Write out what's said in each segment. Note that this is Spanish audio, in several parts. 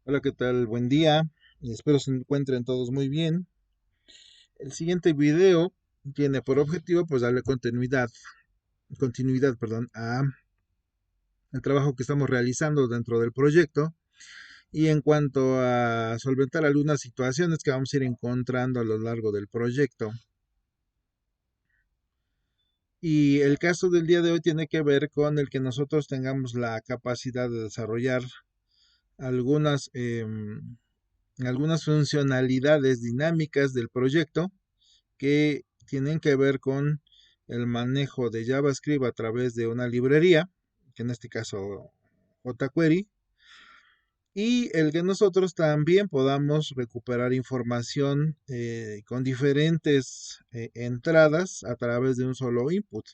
Hola, ¿qué tal? Buen día. Espero se encuentren todos muy bien. El siguiente video tiene por objetivo pues darle continuidad, perdón, a el trabajo que estamos realizando dentro del proyecto y en cuanto a solventar algunas situaciones que vamos a ir encontrando a lo largo del proyecto. Y el caso del día de hoy tiene que ver con el que nosotros tengamos la capacidad de desarrollar algunas, algunas funcionalidades dinámicas del proyecto que tienen que ver con el manejo de JavaScript a través de una librería, que en este caso jQuery, y el que nosotros también podamos recuperar información con diferentes entradas a través de un solo input.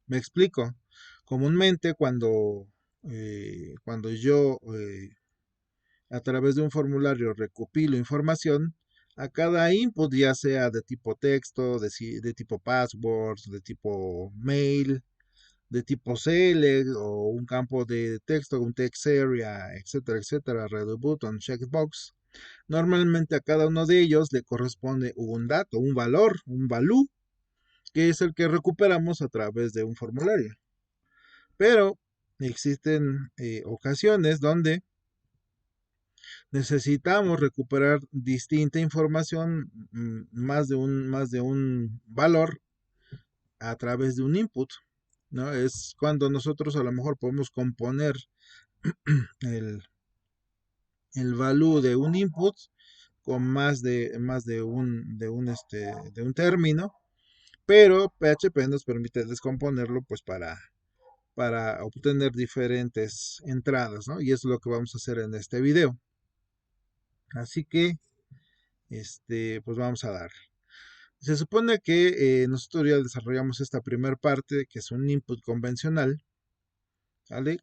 Me explico. Comúnmente cuando yo a través de un formulario recopilo información a cada input, ya sea de tipo texto, de tipo password, de tipo mail, de tipo select o un campo de texto, un text area, etcétera, etcétera, red button, checkbox. Normalmente a cada uno de ellos le corresponde un dato, un valor, un value, que es el que recuperamos a través de un formulario. Pero existen ocasiones donde necesitamos recuperar distinta información, más de un valor a través de un input, ¿no? Es cuando nosotros a lo mejor podemos componer el, el value de un input con de un término, pero PHP nos permite descomponerlo pues para obtener diferentes entradas, ¿no? Y es lo que vamos a hacer en este video. Así que, pues vamos a dar. Se supone que nosotros ya desarrollamos esta primera parte, que es un input convencional, ¿vale?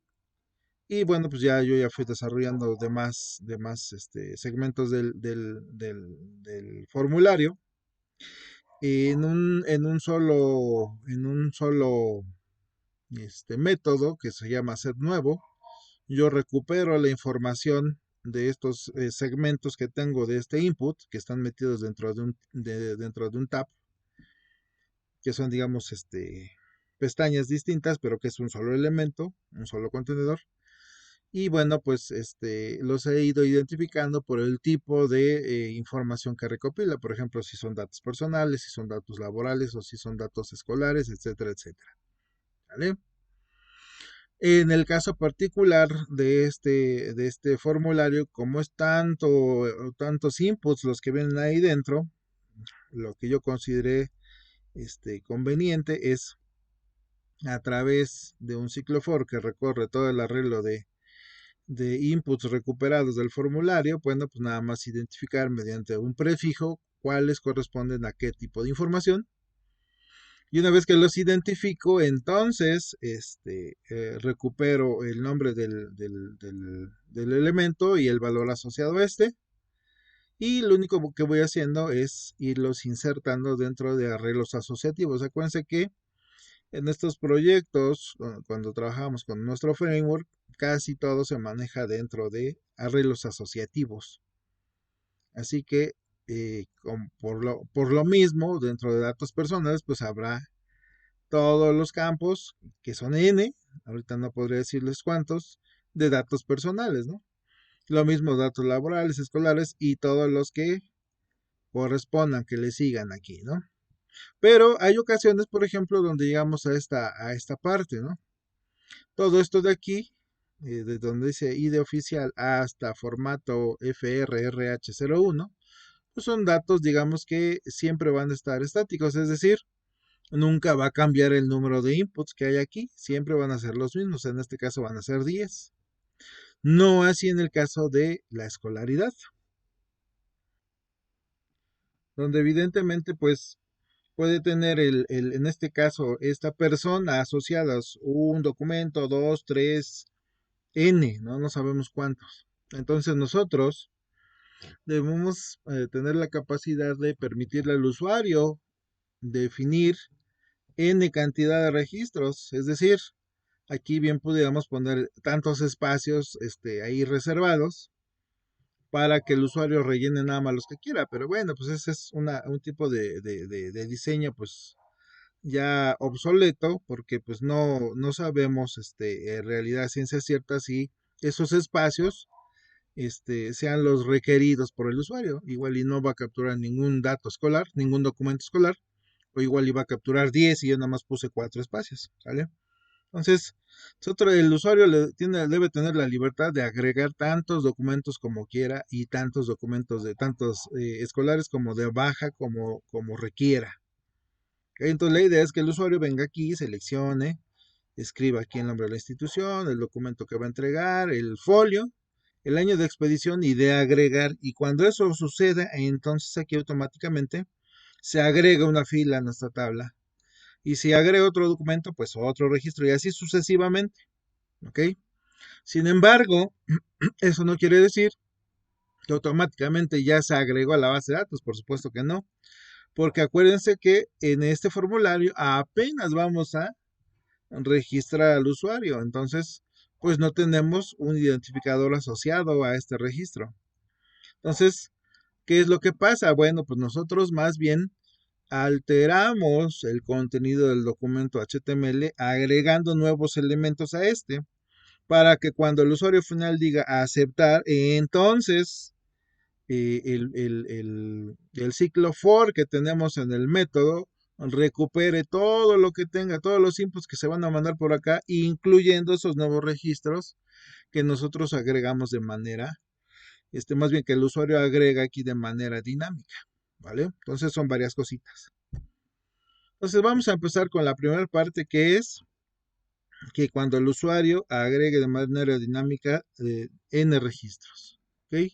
Y bueno, pues yo ya fui desarrollando demás segmentos del formulario en un solo método que se llama set nuevo. Yo recupero la información de estos segmentos que tengo de este input, que están metidos dentro de un tab, que son, digamos, pestañas distintas, pero que es un solo elemento, un solo contenedor. Y bueno, pues los he ido identificando por el tipo de información que recopila. Por ejemplo, si son datos personales, si son datos laborales o si son datos escolares, etcétera, etcétera. ¿Vale? En el caso particular de este formulario, como es tantos inputs los que vienen ahí dentro, lo que yo consideré conveniente es a través de un ciclo for que recorre todo el arreglo de inputs recuperados del formulario, bueno, pues nada más identificar mediante un prefijo cuáles corresponden a qué tipo de información. Y una vez que los identifico, entonces recupero el nombre del elemento y el valor asociado a este. Y lo único que voy haciendo es irlos insertando dentro de arreglos asociativos. Acuérdense que en estos proyectos, cuando trabajamos con nuestro framework, casi todo se maneja dentro de arreglos asociativos. Así que, por lo mismo, dentro de datos personales, pues habrá todos los campos, que son N, ahorita no podría decirles cuántos, de datos personales, ¿no? Lo mismo datos laborales, escolares y todos los que correspondan, que le sigan aquí, ¿no? Pero hay ocasiones, por ejemplo, donde llegamos a esta parte, ¿no? Todo esto de aquí, de donde dice ID oficial hasta formato FRRH01, pues son datos, digamos, que siempre van a estar estáticos, es decir, nunca va a cambiar el número de inputs que hay aquí, siempre van a ser los mismos, en este caso van a ser 10. No así en el caso de la escolaridad, donde evidentemente pues puede tener en este caso esta persona asociadas un documento, dos, tres, n, ¿no? No sabemos cuántos. Entonces nosotros debemos tener la capacidad de permitirle al usuario definir n cantidad de registros, es decir, aquí bien pudiéramos poner tantos espacios ahí reservados para que el usuario rellene nada más los que quiera. Pero bueno, pues ese es un tipo de diseño, pues ya obsoleto, porque pues no sabemos, en realidad, ciencia cierta, si esos espacios, sean los requeridos por el usuario. Igual y no va a capturar ningún dato escolar, ningún documento escolar, o igual iba a capturar 10 y yo nada más puse 4 espacios, ¿sale? Entonces, el usuario debe tener la libertad de agregar tantos documentos como quiera y tantos documentos de tantos escolares como de baja como requiera. ¿Ok? Entonces, la idea es que el usuario venga aquí, seleccione, escriba aquí el nombre de la institución, el documento que va a entregar, el folio, el año de expedición y de agregar. Y cuando eso suceda, entonces aquí automáticamente se agrega una fila a nuestra tabla. Y si agrega otro documento, pues otro registro y así sucesivamente. ¿Ok? Sin embargo, eso no quiere decir que automáticamente ya se agregó a la base de datos. Por supuesto que no. Porque acuérdense que en este formulario apenas vamos a registrar al usuario. Entonces, pues no tenemos un identificador asociado a este registro. Entonces, ¿qué es lo que pasa? Bueno, pues nosotros más bien alteramos el contenido del documento HTML agregando nuevos elementos a este para que cuando el usuario final diga aceptar, entonces el ciclo for que tenemos en el método recupere todo lo que tenga, todos los inputs que se van a mandar por acá, incluyendo esos nuevos registros que nosotros agregamos de manera, más bien que el usuario agrega aquí de manera dinámica, ¿vale? Entonces son varias cositas. Entonces vamos a empezar con la primera parte, que es que cuando el usuario agregue de manera dinámica n registros, ¿ok?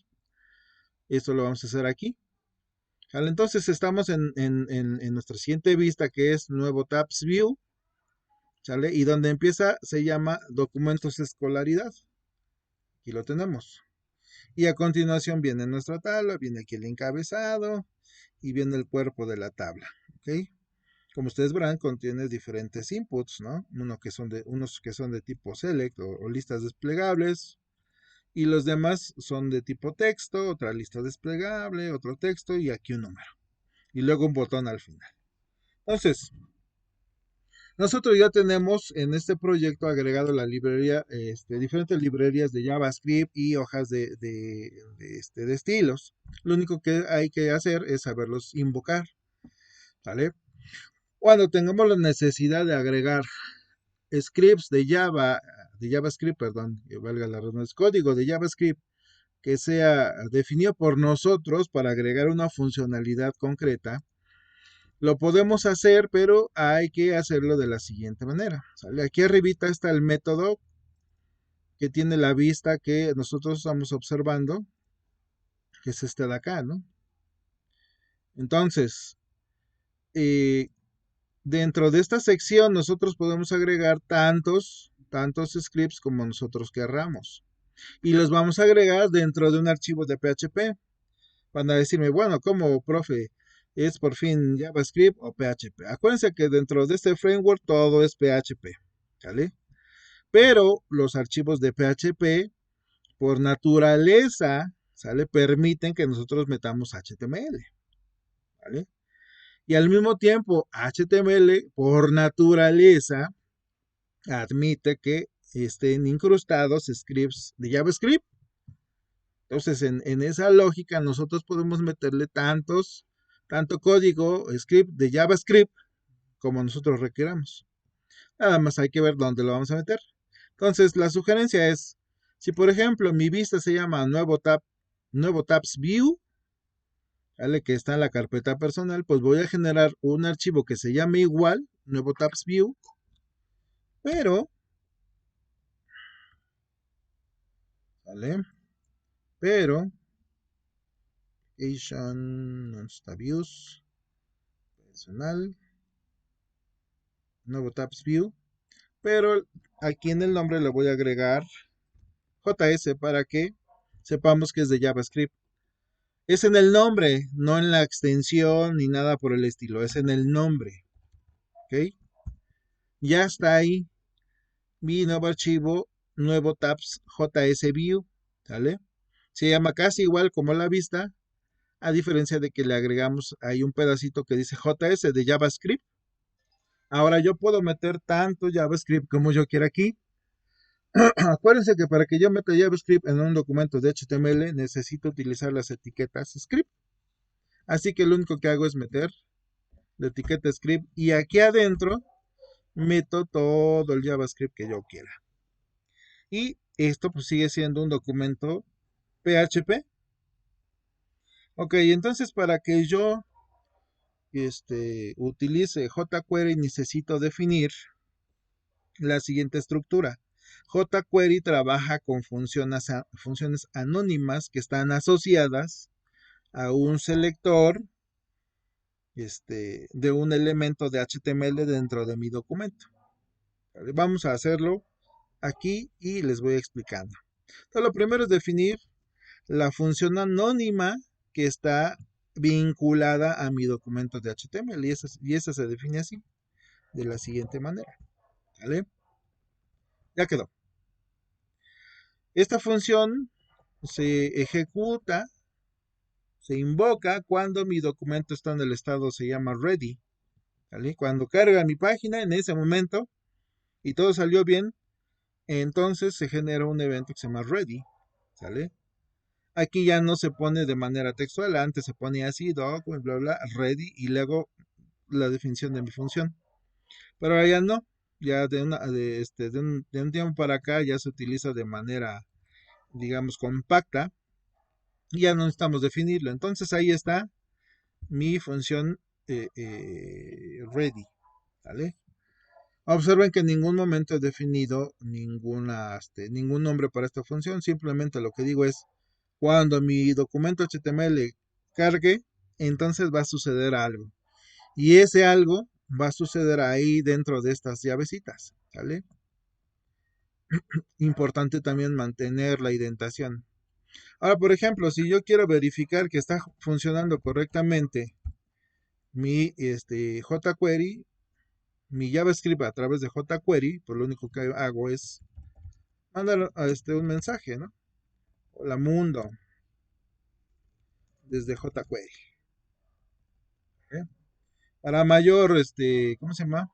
Esto lo vamos a hacer aquí. ¿Vale? Entonces estamos en nuestra siguiente vista, que es nuevo Tabs View, ¿sale? Y donde empieza se llama documentos escolaridad. Aquí lo tenemos. Y a continuación viene nuestra tabla, viene aquí el encabezado y viene el cuerpo de la tabla, ¿ok? Como ustedes verán, contiene diferentes inputs, ¿no? Unos que son de tipo select o listas desplegables, y los demás son de tipo texto, otra lista desplegable, otro texto y aquí un número. Y luego un botón al final. Entonces, nosotros ya tenemos en este proyecto agregado la librería, diferentes librerías de JavaScript y hojas de estilos. Lo único que hay que hacer es saberlos invocar, ¿vale? Cuando tengamos la necesidad de agregar scripts de JavaScript, perdón, que valga la redundancia, código de JavaScript que sea definido por nosotros para agregar una funcionalidad concreta, lo podemos hacer, pero hay que hacerlo de la siguiente manera, ¿sale? Aquí arribita está el método que tiene la vista que nosotros estamos observando, que es este de acá, ¿no? Entonces, eh, dentro de esta sección nosotros podemos agregar tantos scripts como nosotros querramos. Y los vamos a agregar dentro de un archivo de PHP. Van a decirme, bueno, ¿cómo, profe? ¿Es por fin JavaScript o PHP? Acuérdense que dentro de este framework todo es PHP, ¿vale? Pero los archivos de PHP, por naturaleza, ¿sale? Permiten que nosotros metamos HTML, ¿vale? Y al mismo tiempo, HTML, por naturaleza, admite que estén incrustados scripts de JavaScript. Entonces, en esa lógica, nosotros podemos meterle tanto código, script de JavaScript, como nosotros requeramos. Nada más hay que ver dónde lo vamos a meter. Entonces, la sugerencia es, si por ejemplo mi vista se llama nuevo tabs view, ¿vale? Que está en la carpeta personal, pues voy a generar un archivo que se llame igual, nuevo tabs view, pero, ¿vale? Pero, application, views, personal, nuevo tabs view, pero aquí en el nombre le voy a agregar JS para que sepamos que es de JavaScript. Es en el nombre, no en la extensión ni nada por el estilo, es en el nombre. ¿Ok? Ya está ahí mi nuevo archivo, nuevo tabs JS view, ¿sale? Se llama casi igual como la vista, a diferencia de que le agregamos ahí un pedacito que dice JS de JavaScript. Ahora yo puedo meter tanto JavaScript como yo quiera aquí. Acuérdense que para que yo meta JavaScript en un documento de HTML necesito utilizar las etiquetas script. Así que lo único que hago es meter la etiqueta script y aquí adentro meto todo el JavaScript que yo quiera. Y esto pues sigue siendo un documento PHP. Ok, entonces para que yo utilice jQuery necesito definir la siguiente estructura. jQuery trabaja con funciones anónimas que están asociadas a un selector de un elemento de HTML dentro de mi documento. Vamos a hacerlo aquí y les voy explicando. Entonces, lo primero es definir la función anónima que está vinculada a mi documento de HTML y esa se define así, de la siguiente manera. ¿Vale? Ya quedó. Esta función se ejecuta, se invoca cuando mi documento está en el estado, se llama ready. ¿Vale? Cuando carga mi página, en ese momento, y todo salió bien, entonces se genera un evento que se llama ready. ¿Sale? Aquí ya no se pone de manera textual, antes se ponía así, doc, bla, bla, ready, y luego la definición de mi función. Pero ahora ya no, ya de un tiempo para acá ya se utiliza de manera, digamos, compacta, y ya no necesitamos definirlo. Entonces ahí está mi función ready, ¿vale? Observen que en ningún momento he definido ningún nombre para esta función, simplemente lo que digo es, cuando mi documento HTML cargue, entonces va a suceder algo. Y ese algo va a suceder ahí dentro de estas llavecitas, ¿vale? Importante también mantener la indentación. Ahora, por ejemplo, si yo quiero verificar que está funcionando correctamente mi jQuery, mi JavaScript a través de jQuery, pues lo único que hago es mandar un mensaje, ¿no? Hola mundo, desde jQuery. ¿Eh? Para mayor, ¿cómo se llama?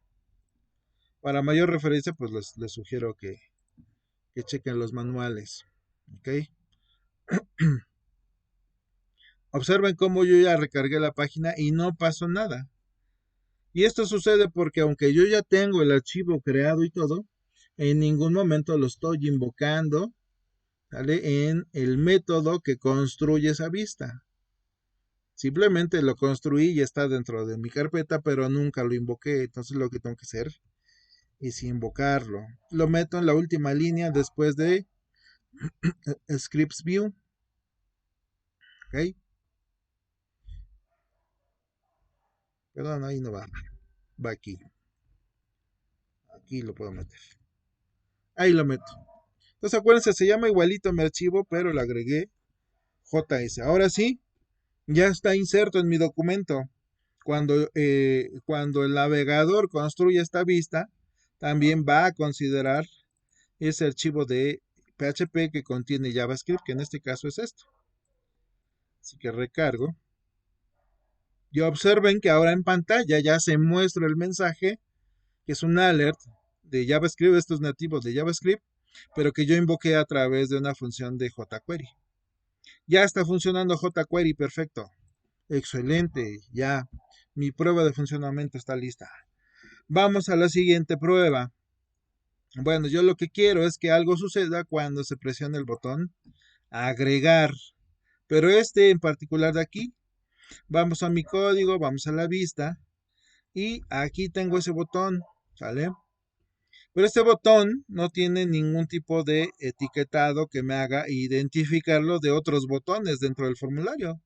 Para mayor referencia, pues les sugiero que chequen los manuales. ¿Ok? Observen cómo yo ya recargué la página y no pasó nada. Y esto sucede porque aunque yo ya tengo el archivo creado y todo, en ningún momento lo estoy invocando, ¿vale? En el método que construye esa vista. Simplemente lo construí y está dentro de mi carpeta, pero nunca lo invoqué. Entonces lo que tengo que hacer es invocarlo. Lo meto en la última línea después de scripts view. ¿Ok? Perdón, ahí no va. Va aquí. Aquí lo puedo meter. Ahí lo meto. Entonces acuérdense, se llama igualito mi archivo, pero le agregué JS. Ahora sí, ya está inserto en mi documento. Cuando el navegador construye esta vista, también va a considerar ese archivo de PHP que contiene JavaScript, que en este caso es esto. Así que recargo. Y observen que ahora en pantalla ya se muestra el mensaje, que es un alert de JavaScript, estos nativos de JavaScript, pero que yo invoqué a través de una función de jQuery. Ya está funcionando jQuery, perfecto. Excelente, ya. Mi prueba de funcionamiento está lista. Vamos a la siguiente prueba. Bueno, yo lo que quiero es que algo suceda cuando se presione el botón agregar. Pero en particular de aquí, vamos a mi código, vamos a la vista y aquí tengo ese botón, ¿sale? Pero este botón no tiene ningún tipo de etiquetado que me haga identificarlo de otros botones dentro del formulario.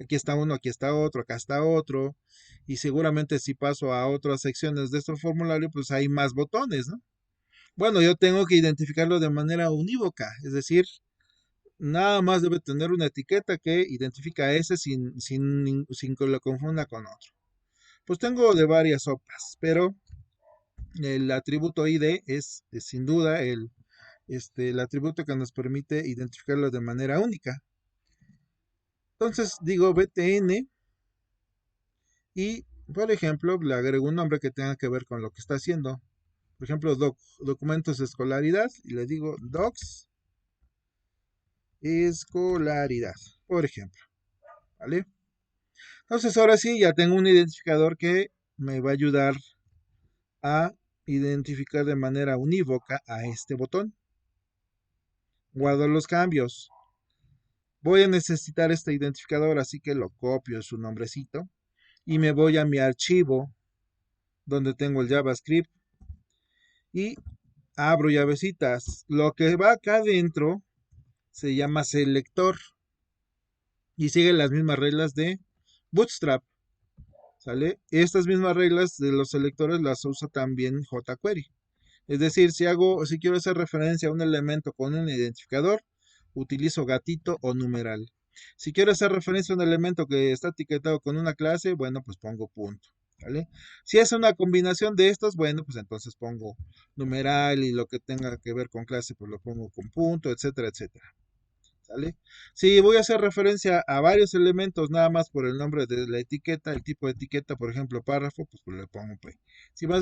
Aquí está uno, aquí está otro, acá está otro. Y seguramente si paso a otras secciones de este formulario, pues hay más botones, ¿no? Bueno, yo tengo que identificarlo de manera unívoca, es decir, nada más debe tener una etiqueta que identifica ese sin que lo confunda con otro. Pues tengo de varias sopas, pero el atributo ID es sin duda el atributo que nos permite identificarlo de manera única. Entonces digo btn y, por ejemplo, le agrego un nombre que tenga que ver con lo que está haciendo. Por ejemplo, documentos de escolaridad y le digo docs escolaridad, por ejemplo, ¿vale? Entonces ahora sí ya tengo un identificador que me va a ayudar a identificar de manera unívoca a este botón. Guardo los cambios. Voy a necesitar este identificador, así que lo copio su nombrecito y me voy a mi archivo donde tengo el JavaScript y abro llavecitas. Lo que va acá adentro se llama selector y sigue las mismas reglas de Bootstrap. ¿Sale? Estas mismas reglas de los selectores las usa también jQuery. Es decir, si quiero hacer referencia a un elemento con un identificador, utilizo gatito o numeral. Si quiero hacer referencia a un elemento que está etiquetado con una clase, bueno, pues pongo punto. ¿Vale? Si es una combinación de estos, bueno, pues entonces pongo numeral y lo que tenga que ver con clase, pues lo pongo con punto, etcétera, etcétera. ¿Sale? Si voy a hacer referencia a varios elementos nada más por el nombre de la etiqueta, el tipo de etiqueta, por ejemplo, párrafo, pues le pongo P. Si va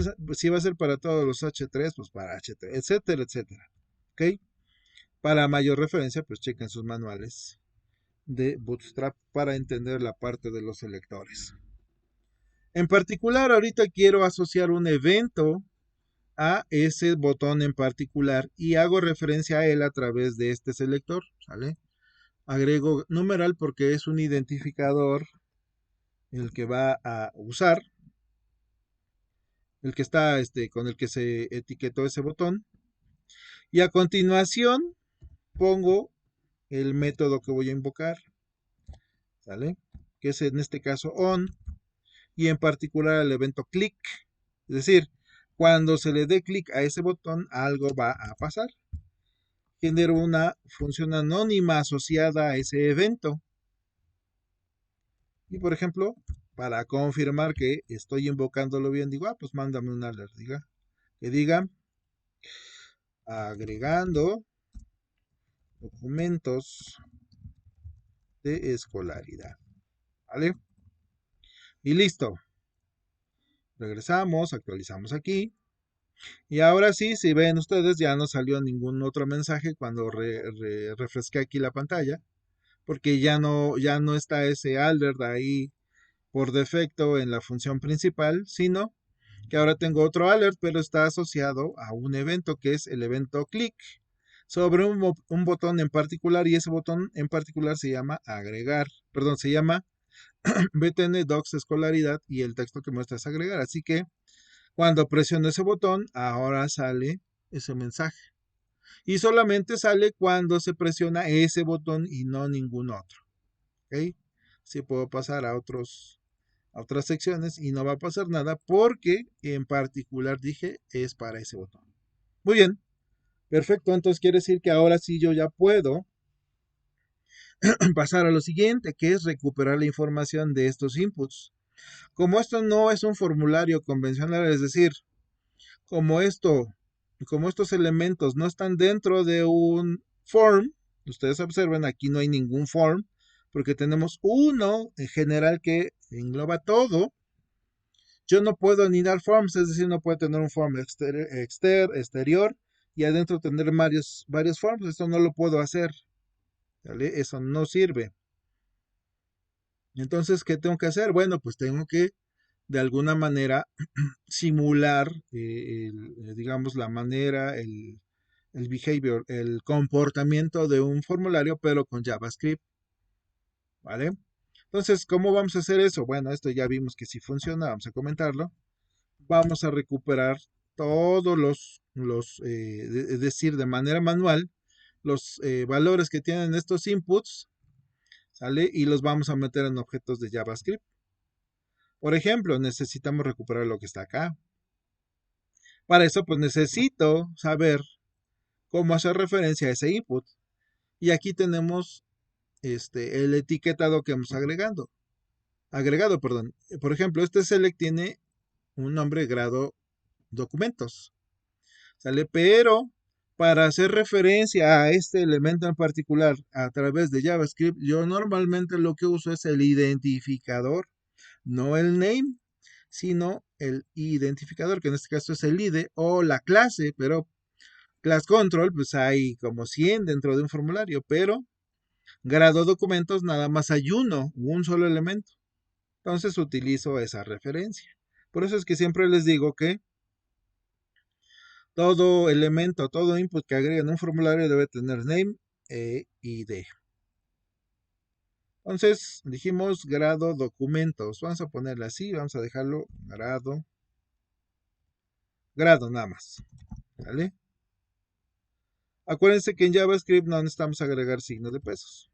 a ser para todos los H3, pues para H3, etcétera, etcétera. ¿Ok? Para mayor referencia, pues chequen sus manuales de Bootstrap para entender la parte de los selectores. En particular, ahorita quiero asociar un evento a ese botón en particular y hago referencia a él a través de este selector, ¿sale? Agrego numeral porque es un identificador el que va a usar, el que está con el que se etiquetó ese botón. Y a continuación pongo el método que voy a invocar, ¿sale? Que es en este caso on y en particular el evento click. Es decir, cuando se le dé clic a ese botón, algo va a pasar. Genero una función anónima asociada a ese evento. Y por ejemplo, para confirmar que estoy invocándolo bien, digo, pues mándame un alert, que diga agregando documentos de escolaridad, ¿vale? Y listo. Regresamos, actualizamos aquí. Y ahora sí, si ven ustedes, ya no salió ningún otro mensaje cuando refresqué aquí la pantalla, porque ya no está ese alert ahí por defecto en la función principal, sino que ahora tengo otro alert, pero está asociado a un evento que es el evento click sobre un botón en particular y ese botón en particular se llama agregar, perdón, se llama btn docs escolaridad y el texto que muestra es agregar. Así que cuando presiono ese botón, ahora sale ese mensaje. Y solamente sale cuando se presiona ese botón y no ningún otro. ¿Ok? Así puedo pasar a otras secciones y no va a pasar nada porque en particular dije es para ese botón. Muy bien, perfecto. Entonces quiere decir que ahora sí yo ya puedo pasar a lo siguiente, que es recuperar la información de estos inputs. Como esto no es un formulario convencional, es decir, como como estos elementos no están dentro de un form, ustedes observen, aquí no hay ningún form, porque tenemos uno en general que engloba todo. Yo no puedo ni dar forms, es decir, no puedo tener un form exterior y adentro tener varios forms. Esto no lo puedo hacer. ¿Vale? Eso no sirve. Entonces, ¿qué tengo que hacer? Bueno, pues tengo que de alguna manera simular, digamos, la manera, el behavior, el comportamiento de un formulario, pero con JavaScript. ¿Vale? Entonces, ¿cómo vamos a hacer eso? Bueno, esto ya vimos que sí funciona, vamos a comentarlo. Vamos a recuperar todos es decir, de manera manual, los valores que tienen estos inputs, ¿sale? Y los vamos a meter en objetos de JavaScript. Por ejemplo, necesitamos recuperar lo que está acá. Para eso, pues necesito saber cómo hacer referencia a ese input. Y aquí tenemos el etiquetado que hemos agregado, perdón. Por ejemplo, este select tiene un nombre grado documentos. ¿Sale? Pero Para hacer referencia a este elemento en particular a través de JavaScript, yo normalmente lo que uso es el identificador, no el name, sino el identificador, que en este caso es el ID o la clase, pero class control, pues hay como 100 dentro de un formulario, pero grado documentos nada más hay uno, un solo elemento. Entonces utilizo esa referencia. Por eso es que siempre les digo que todo elemento, todo input que agreguen un formulario debe tener name e ID. Entonces dijimos grado documentos. Vamos a ponerle así, vamos a dejarlo grado nada más. ¿Vale? Acuérdense que en JavaScript no necesitamos agregar signos de pesos.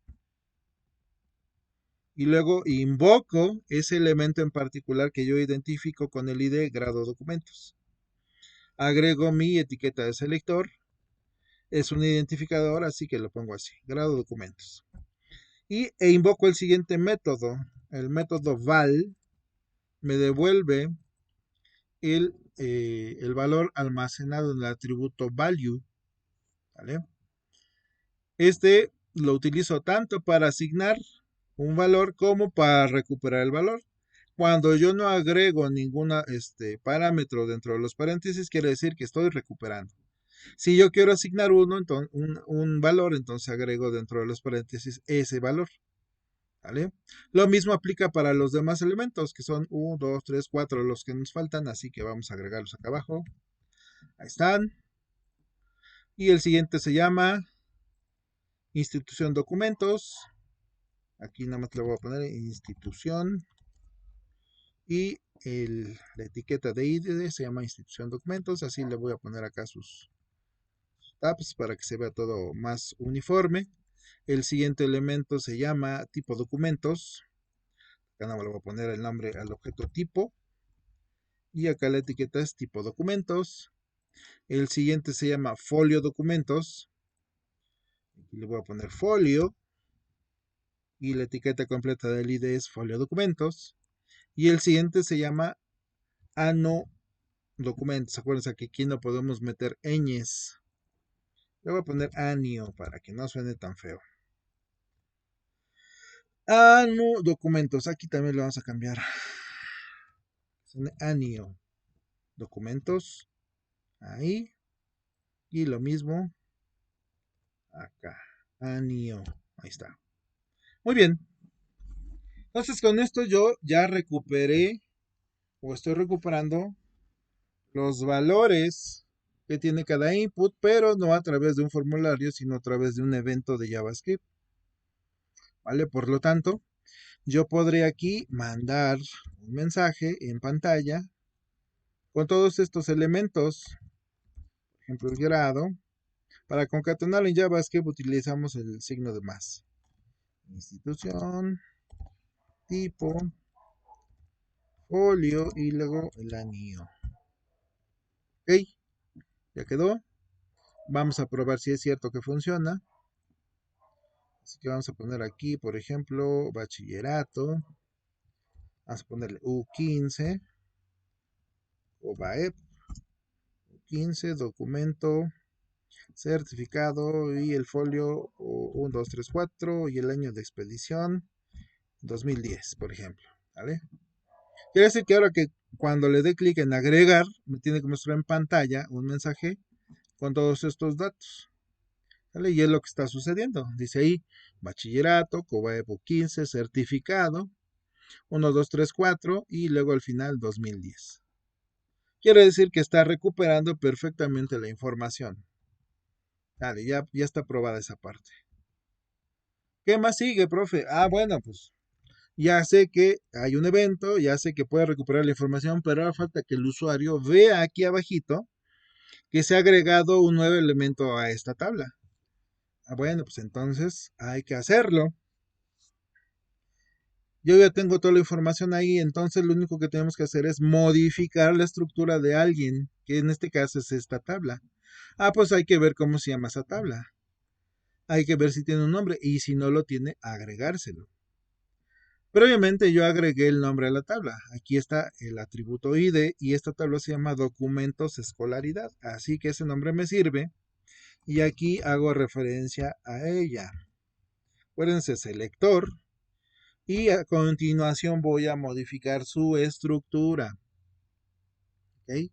Y luego invoco ese elemento en particular que yo identifico con el ID grado documentos. Agrego mi etiqueta de selector. Es un identificador, así que lo pongo así, grado documentos. E invoco el siguiente método. El método val me devuelve el valor almacenado en el atributo value. ¿Vale? Este lo utilizo tanto para asignar un valor como para recuperar el valor. Cuando yo no agrego ningún parámetro dentro de los paréntesis, quiere decir que estoy recuperando. Si yo quiero asignar un valor, entonces agrego dentro de los paréntesis ese valor. ¿Vale? Lo mismo aplica para los demás elementos, que son 1, 2, 3, 4 los que nos faltan, así que vamos a agregarlos acá abajo. Ahí están. Y el siguiente se llama institución documentos. Aquí nada más le voy a poner institución. Y la etiqueta de ID se llama institución documentos. Así le voy a poner acá sus tabs para que se vea todo más uniforme. El siguiente elemento se llama tipo documentos. Acá nada más le voy a poner el nombre al objeto tipo. Y acá la etiqueta es tipo documentos. El siguiente se llama folio documentos. Aquí le voy a poner folio. Y la etiqueta completa del ID es folio documentos. Y el siguiente se llama ano documentos. Acuérdense que aquí no podemos meter ñes. Le voy a poner anio para que no suene tan feo. Ano documentos. Aquí también le vamos a cambiar. Anio documentos. Ahí. Y lo mismo acá. Anio. Ahí está. Muy bien. Entonces con esto yo ya recuperé o estoy recuperando los valores que tiene cada input, pero no a través de un formulario, sino a través de un evento de JavaScript. ¿Vale? Por lo tanto, yo podré aquí mandar un mensaje en pantalla con todos estos elementos. Por ejemplo, el grado. Para concatenar en JavaScript utilizamos el signo de más. Institución, tipo, folio y luego el anillo. Ok, ya quedó. Vamos a probar si es cierto que funciona. Así que vamos a poner aquí, por ejemplo, bachillerato. Vamos a ponerle U15 o BAEP. U15, documento, certificado y el folio 1, 2, 3, 4 y el año de expedición 2010, por ejemplo. ¿Vale? Quiere decir que ahora que cuando le dé clic en agregar, me tiene que mostrar en pantalla un mensaje con todos estos datos. ¿Vale? Y es lo que está sucediendo. Dice ahí, bachillerato, COBAEPO 15, certificado, 1, 2, 3, 4 y luego al final 2010. Quiere decir que está recuperando perfectamente la información. Dale, ya está aprobada esa parte. ¿Qué más sigue, profe? Bueno, pues ya sé que hay un evento, ya sé que puede recuperar la información, pero ahora falta que el usuario vea aquí abajito que se ha agregado un nuevo elemento a esta tabla. Bueno, pues entonces hay que hacerlo. Yo ya tengo toda la información ahí, entonces lo único que tenemos que hacer es modificar la estructura de alguien, que en este caso es esta tabla. Pues hay que ver cómo se llama esa tabla. Hay que ver si tiene un nombre y si no lo tiene, agregárselo. Previamente yo agregué el nombre a la tabla. Aquí está el atributo ID y esta tabla se llama documentos escolaridad. Así que ese nombre me sirve y aquí hago referencia a ella. Acuérdense, selector, y a continuación voy a modificar su estructura. ¿Ok?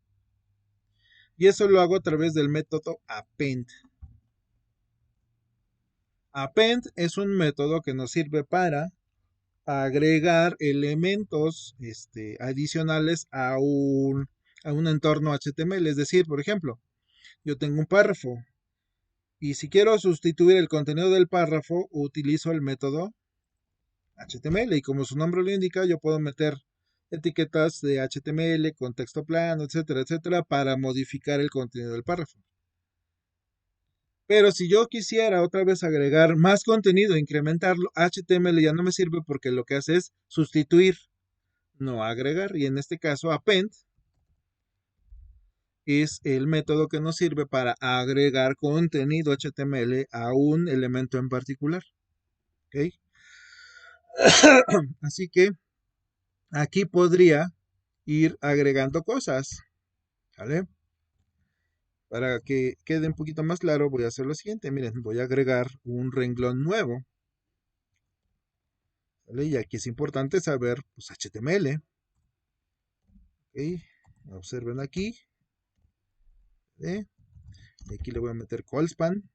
Y eso lo hago a través del método append. Append es un método que nos sirve para agregar elementos adicionales a un entorno HTML. Es decir, por ejemplo, yo tengo un párrafo y si quiero sustituir el contenido del párrafo, utilizo el método HTML y como su nombre lo indica, yo puedo meter etiquetas de HTML, contexto plano, etcétera, etcétera, para modificar el contenido del párrafo. Pero si yo quisiera otra vez agregar más contenido, incrementarlo, HTML ya no me sirve porque lo que hace es sustituir, no agregar. Y en este caso, append es el método que nos sirve para agregar contenido HTML a un elemento en particular. ¿Ok? Así que aquí podría ir agregando cosas. ¿Vale? Para que quede un poquito más claro, voy a hacer lo siguiente. Miren, voy a agregar un renglón nuevo. ¿Vale? Y aquí es importante saber, pues, HTML. ¿Ok? Observen aquí. ¿Vale? Y aquí le voy a meter colspan.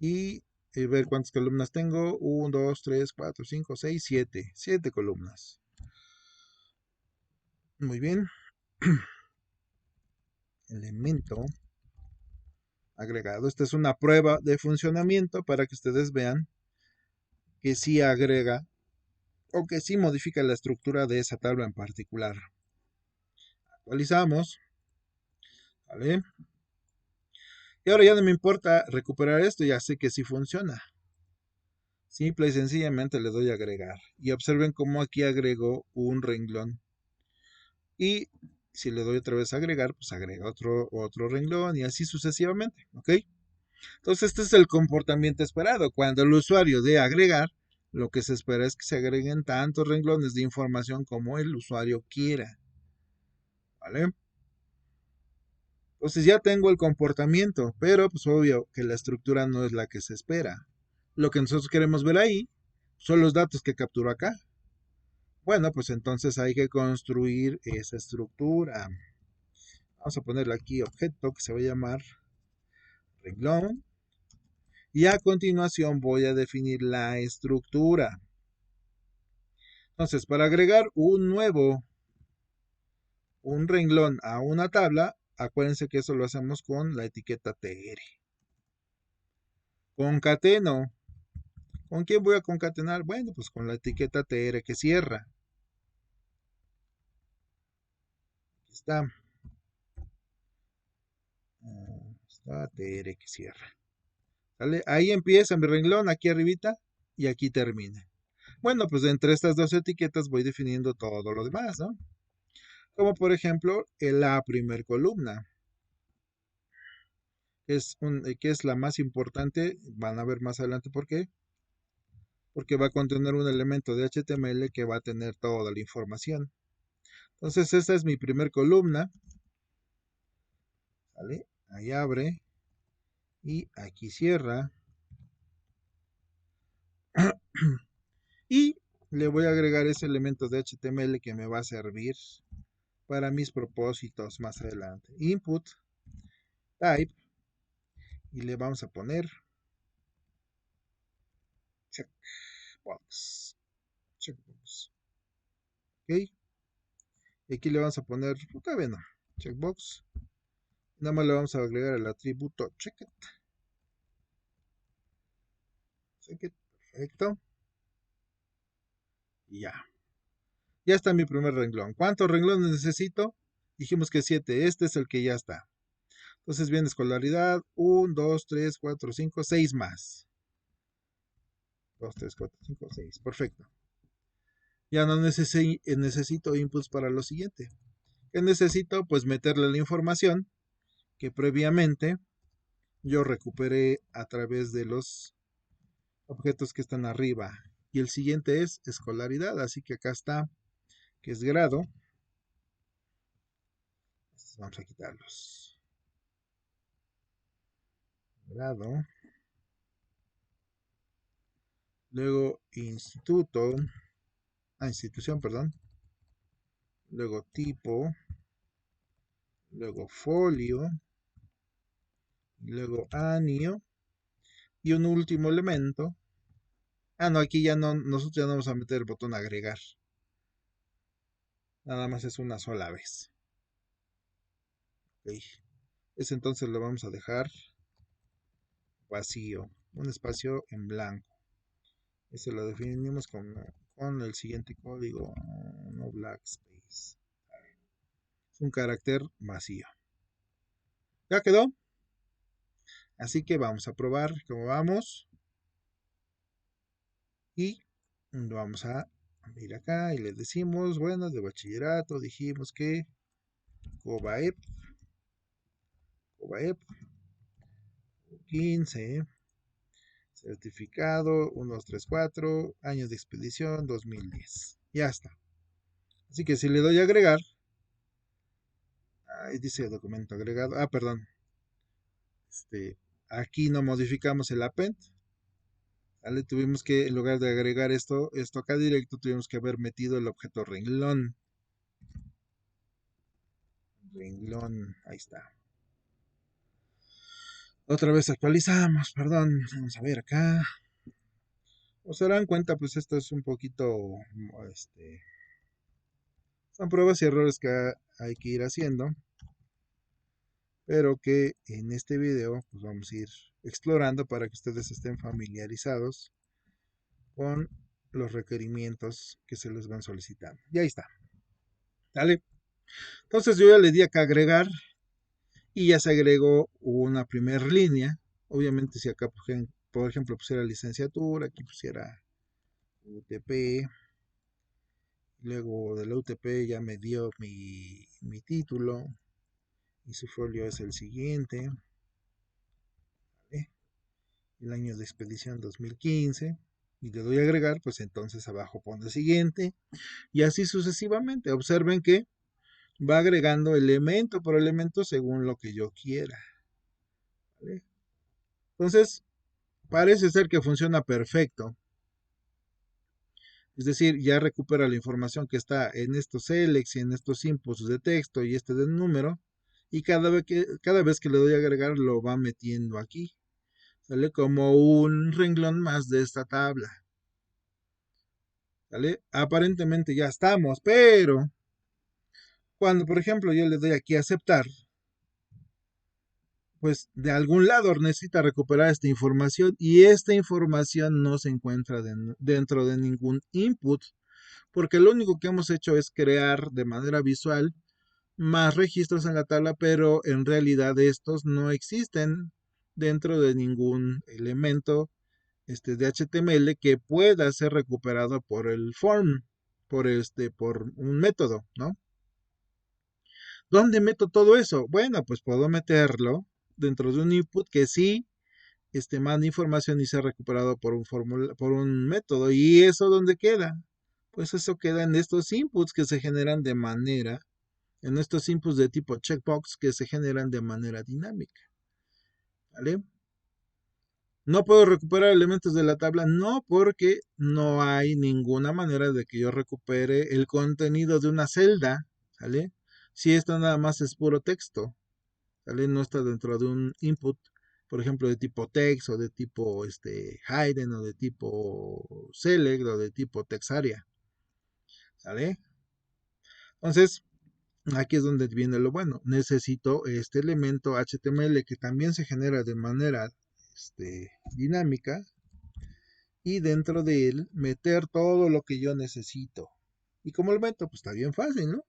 Y ver cuántas columnas tengo. 1, 2, 3, 4, 5, 6, 7. 7 columnas. Muy bien. Elemento agregado. Esta es una prueba de funcionamiento para que ustedes vean que sí agrega o que sí modifica la estructura de esa tabla en particular. Actualizamos. ¿Vale? Y ahora ya no me importa recuperar esto, ya sé que sí funciona. Simple y sencillamente le doy a agregar. Y observen cómo aquí agrego un renglón. Y si le doy otra vez a agregar, pues agrega otro renglón y así sucesivamente. ¿Ok? Entonces este es el comportamiento esperado. Cuando el usuario dé agregar, lo que se espera es que se agreguen tantos renglones de información como el usuario quiera. ¿Vale? Entonces ya tengo el comportamiento, pero pues obvio que la estructura no es la que se espera. Lo que nosotros queremos ver ahí son los datos que capturo acá. Bueno, pues entonces hay que construir esa estructura. Vamos a ponerle aquí objeto que se va a llamar renglón. Y a continuación voy a definir la estructura. Entonces, para agregar un renglón a una tabla, acuérdense que eso lo hacemos con la etiqueta tr. Concateno. ¿Con quién voy a concatenar? Bueno, pues con la etiqueta tr que cierra. Aquí está. Está tr que cierra. ¿Sale? Ahí empieza mi renglón, aquí arribita, y aquí termina. Bueno, pues entre estas dos etiquetas voy definiendo todo lo demás, ¿no? Como por ejemplo, la primer columna, que es la más importante. Van a ver más adelante por qué. Porque va a contener un elemento de HTML que va a tener toda la información. Entonces, esta es mi primer columna. ¿Vale? Ahí abre. Y aquí cierra. Y le voy a agregar ese elemento de HTML que me va a servir para mis propósitos más adelante. Input, type, y le vamos a poner checkbox. Checkbox. ¿Ok? Y aquí le vamos a poner, todavía no, checkbox. Nada más le vamos a agregar el atributo checked. Checked, perfecto. Y ya. Ya está mi primer renglón. ¿Cuántos renglones necesito? Dijimos que 7. Este es el que ya está. Entonces viene escolaridad. 1, 2, 3, 4, 5, 6 más. 2, 3, 4, 5, 6. Perfecto. Ya no necesito inputs para lo siguiente. ¿Qué necesito? Pues meterle la información que previamente yo recuperé a través de los objetos que están arriba. Y el siguiente es escolaridad. Así que acá está, que es grado. Vamos a quitarlos. grado, luego institución, perdón, luego tipo, luego folio, luego año y un último elemento. Ah, no, aquí ya no, nosotros ya no vamos a meter el botón agregar. Nada más es una sola vez. Ok. Ese entonces lo vamos a dejar vacío, un espacio en blanco. Ese lo definimos con el siguiente código, no black space. Es un carácter vacío. ¿Ya quedó? Así que vamos a probar cómo vamos. Y lo vamos a ir acá y le decimos, bueno, de bachillerato dijimos que COBAEP 15, certificado 1234, año de expedición 2010. Ya está. Así que si le doy a agregar, ahí dice documento agregado. Ah, perdón. Aquí no modificamos el append. ¿Vale? Tuvimos que, en lugar de agregar esto acá directo, tuvimos que haber metido el objeto renglón. Renglón, ahí está. Otra vez actualizamos, perdón. Vamos a ver acá. Os darán cuenta, pues esto es un poquito, son pruebas y errores que hay que ir haciendo, pero que en este video pues vamos a ir explorando para que ustedes estén familiarizados con los requerimientos que se les van solicitando. Y ahí está. ¿Vale? Entonces yo ya le di acá agregar y ya se agregó una primera línea. Obviamente si acá, por ejemplo, pusiera licenciatura, aquí pusiera UTP, luego de la UTP ya me dio mi título y su folio es el siguiente, ¿vale? El año de expedición 2015 y le doy a agregar, pues entonces abajo pone siguiente y así sucesivamente. Observen que va agregando elemento por elemento según lo que yo quiera, ¿vale? Entonces, parece ser que funciona perfecto. Es decir, ya recupera la información que está en estos selects y en estos inputs de texto y este de número. Y cada vez que le doy a agregar lo va metiendo aquí. ¿Sale? Como un renglón más de esta tabla. ¿Sale? Aparentemente ya estamos, pero cuando por ejemplo yo le doy aquí a aceptar, pues de algún lado necesita recuperar esta información y esta información no se encuentra dentro de ningún input, porque lo único que hemos hecho es crear de manera visual más registros en la tabla, pero en realidad estos no existen dentro de ningún elemento de HTML que pueda ser recuperado por el form, por un método, ¿no? ¿Dónde meto todo eso? Bueno, pues puedo meterlo dentro de un input que sí manda información y sea recuperado por un método. ¿Y eso dónde queda? Pues eso queda en estos inputs que se generan en estos inputs de tipo checkbox que se generan de manera dinámica. ¿Vale? No puedo recuperar elementos de la tabla, no, porque no hay ninguna manera de que yo recupere el contenido de una celda, ¿sale? Si esto nada más es puro texto, ¿sale? No está dentro de un input, por ejemplo, de tipo text o de tipo hidden o de tipo select o de tipo text area, ¿sale? Entonces, aquí es donde viene lo bueno. Necesito este elemento HTML que también se genera de manera dinámica y dentro de él meter todo lo que yo necesito. ¿Y cómo lo meto? Pues está bien fácil, ¿no?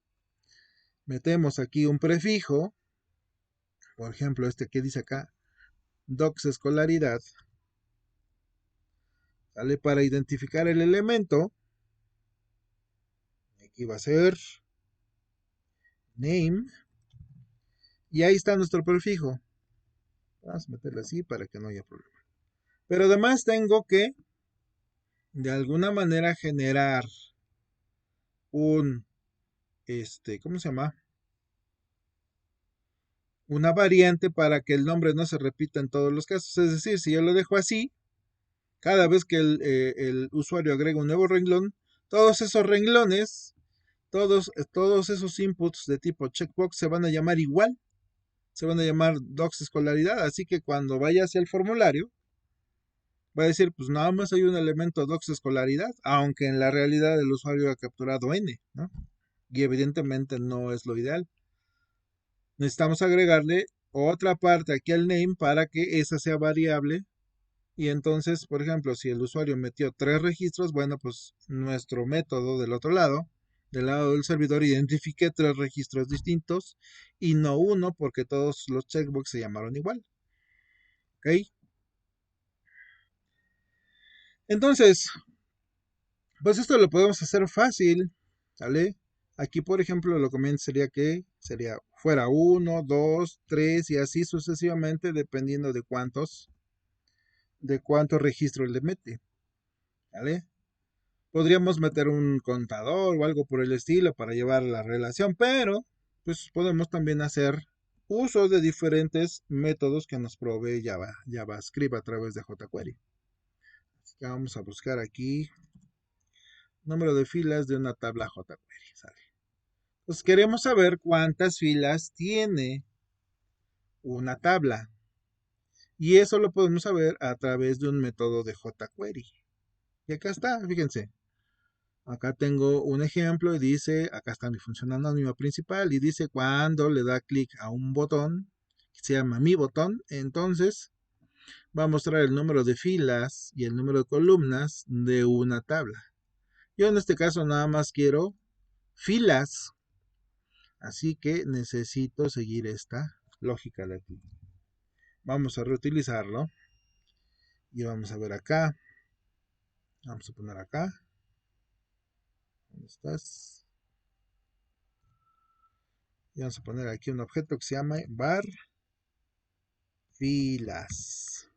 Metemos aquí un prefijo, por ejemplo, este que dice acá, docs escolaridad, ¿sale? Para identificar el elemento, aquí va a ser name, y ahí está nuestro prefijo. Vamos a meterlo así para que no haya problema. Pero además tengo que, de alguna manera, generar un, ¿cómo se llama? una variante para que el nombre no se repita en todos los casos. Es decir, si yo lo dejo así, cada vez que el usuario agrega un nuevo renglón, todos esos renglones, todos esos inputs de tipo checkbox se van a llamar igual, se van a llamar docs escolaridad, así que cuando vaya hacia el formulario, va a decir, pues nada más hay un elemento docs escolaridad, aunque en la realidad el usuario ha capturado n, ¿no? Y evidentemente no es lo ideal. Necesitamos agregarle otra parte aquí al name para que esa sea variable. Y entonces, por ejemplo, si el usuario metió 3 registros, bueno, pues nuestro método del lado del servidor, identifique 3 registros distintos y no uno, porque todos los checkbox se llamaron igual. ¿Ok? Entonces, pues esto lo podemos hacer fácil, ¿sale? Aquí, por ejemplo, lo que sería que sería fuera 1, 2, 3 y así sucesivamente, dependiendo de cuántos registros le mete, ¿vale? Podríamos meter un contador o algo por el estilo para llevar la relación, pero pues podemos también hacer uso de diferentes métodos que nos provee JavaScript a través de jQuery. Así que vamos a buscar aquí número de filas de una tabla jQuery. ¿Sale? Pues queremos saber cuántas filas tiene una tabla. Y eso lo podemos saber a través de un método de jQuery. Y acá está, fíjense. Acá tengo un ejemplo y dice, acá está mi función anónima principal y dice cuando le da clic a un botón, que se llama mi botón, entonces va a mostrar el número de filas y el número de columnas de una tabla. Yo en este caso nada más quiero filas, así que necesito seguir esta lógica de aquí. Vamos a reutilizarlo y vamos a ver acá. Vamos a poner acá. ¿Dónde estás? Y vamos a poner aquí un objeto que se llama var filas.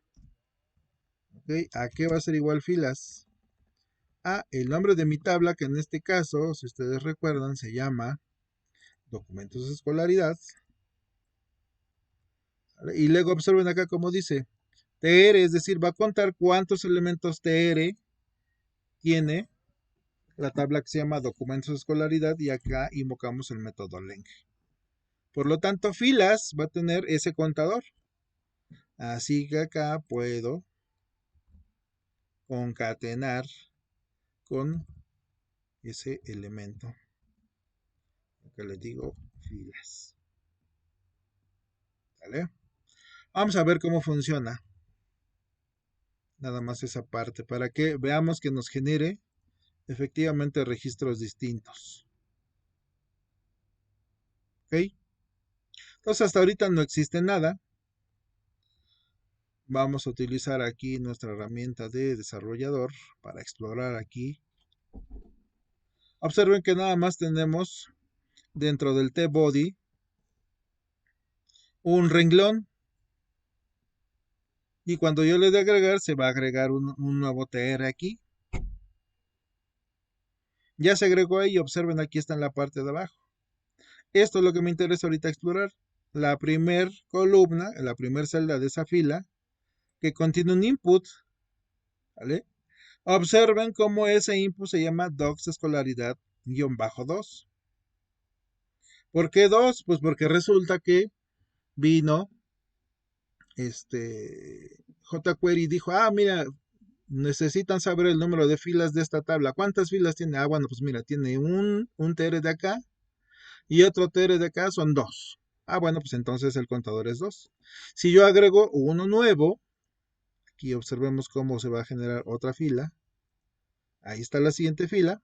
¿Ok? ¿A qué va a ser igual filas? A el nombre de mi tabla, que en este caso, si ustedes recuerdan, se llama documentos de escolaridad. ¿Vale? Y luego observen acá como dice tr, es decir, va a contar cuántos elementos tr tiene la tabla que se llama documentos de escolaridad y acá invocamos el método length. Por lo tanto, filas va a tener ese contador. Así que acá puedo concatenar con ese elemento. Que les digo filas. ¿Vale? Vamos a ver cómo funciona. Nada más esa parte para que veamos que nos genere efectivamente registros distintos. ¿Ok? Entonces hasta ahorita no existe nada. Vamos a utilizar aquí nuestra herramienta de desarrollador para explorar aquí. Observen que nada más tenemos dentro del tBody un renglón. Y cuando yo le dé agregar, se va a agregar un nuevo tr aquí. Ya se agregó ahí, observen aquí está en la parte de abajo. Esto es lo que me interesa ahorita explorar. La primer columna, la primera celda de esa fila, que contiene un input, ¿vale? Observen cómo ese input se llama docs escolaridad-2. ¿Por qué 2? Pues porque resulta que vino jQuery dijo, mira, necesitan saber el número de filas de esta tabla. ¿Cuántas filas tiene? Bueno, pues mira, tiene un tr de acá y otro tr de acá, son 2. Bueno, pues entonces el contador es 2. Si yo agrego uno nuevo, aquí observemos cómo se va a generar otra fila. Ahí está la siguiente fila.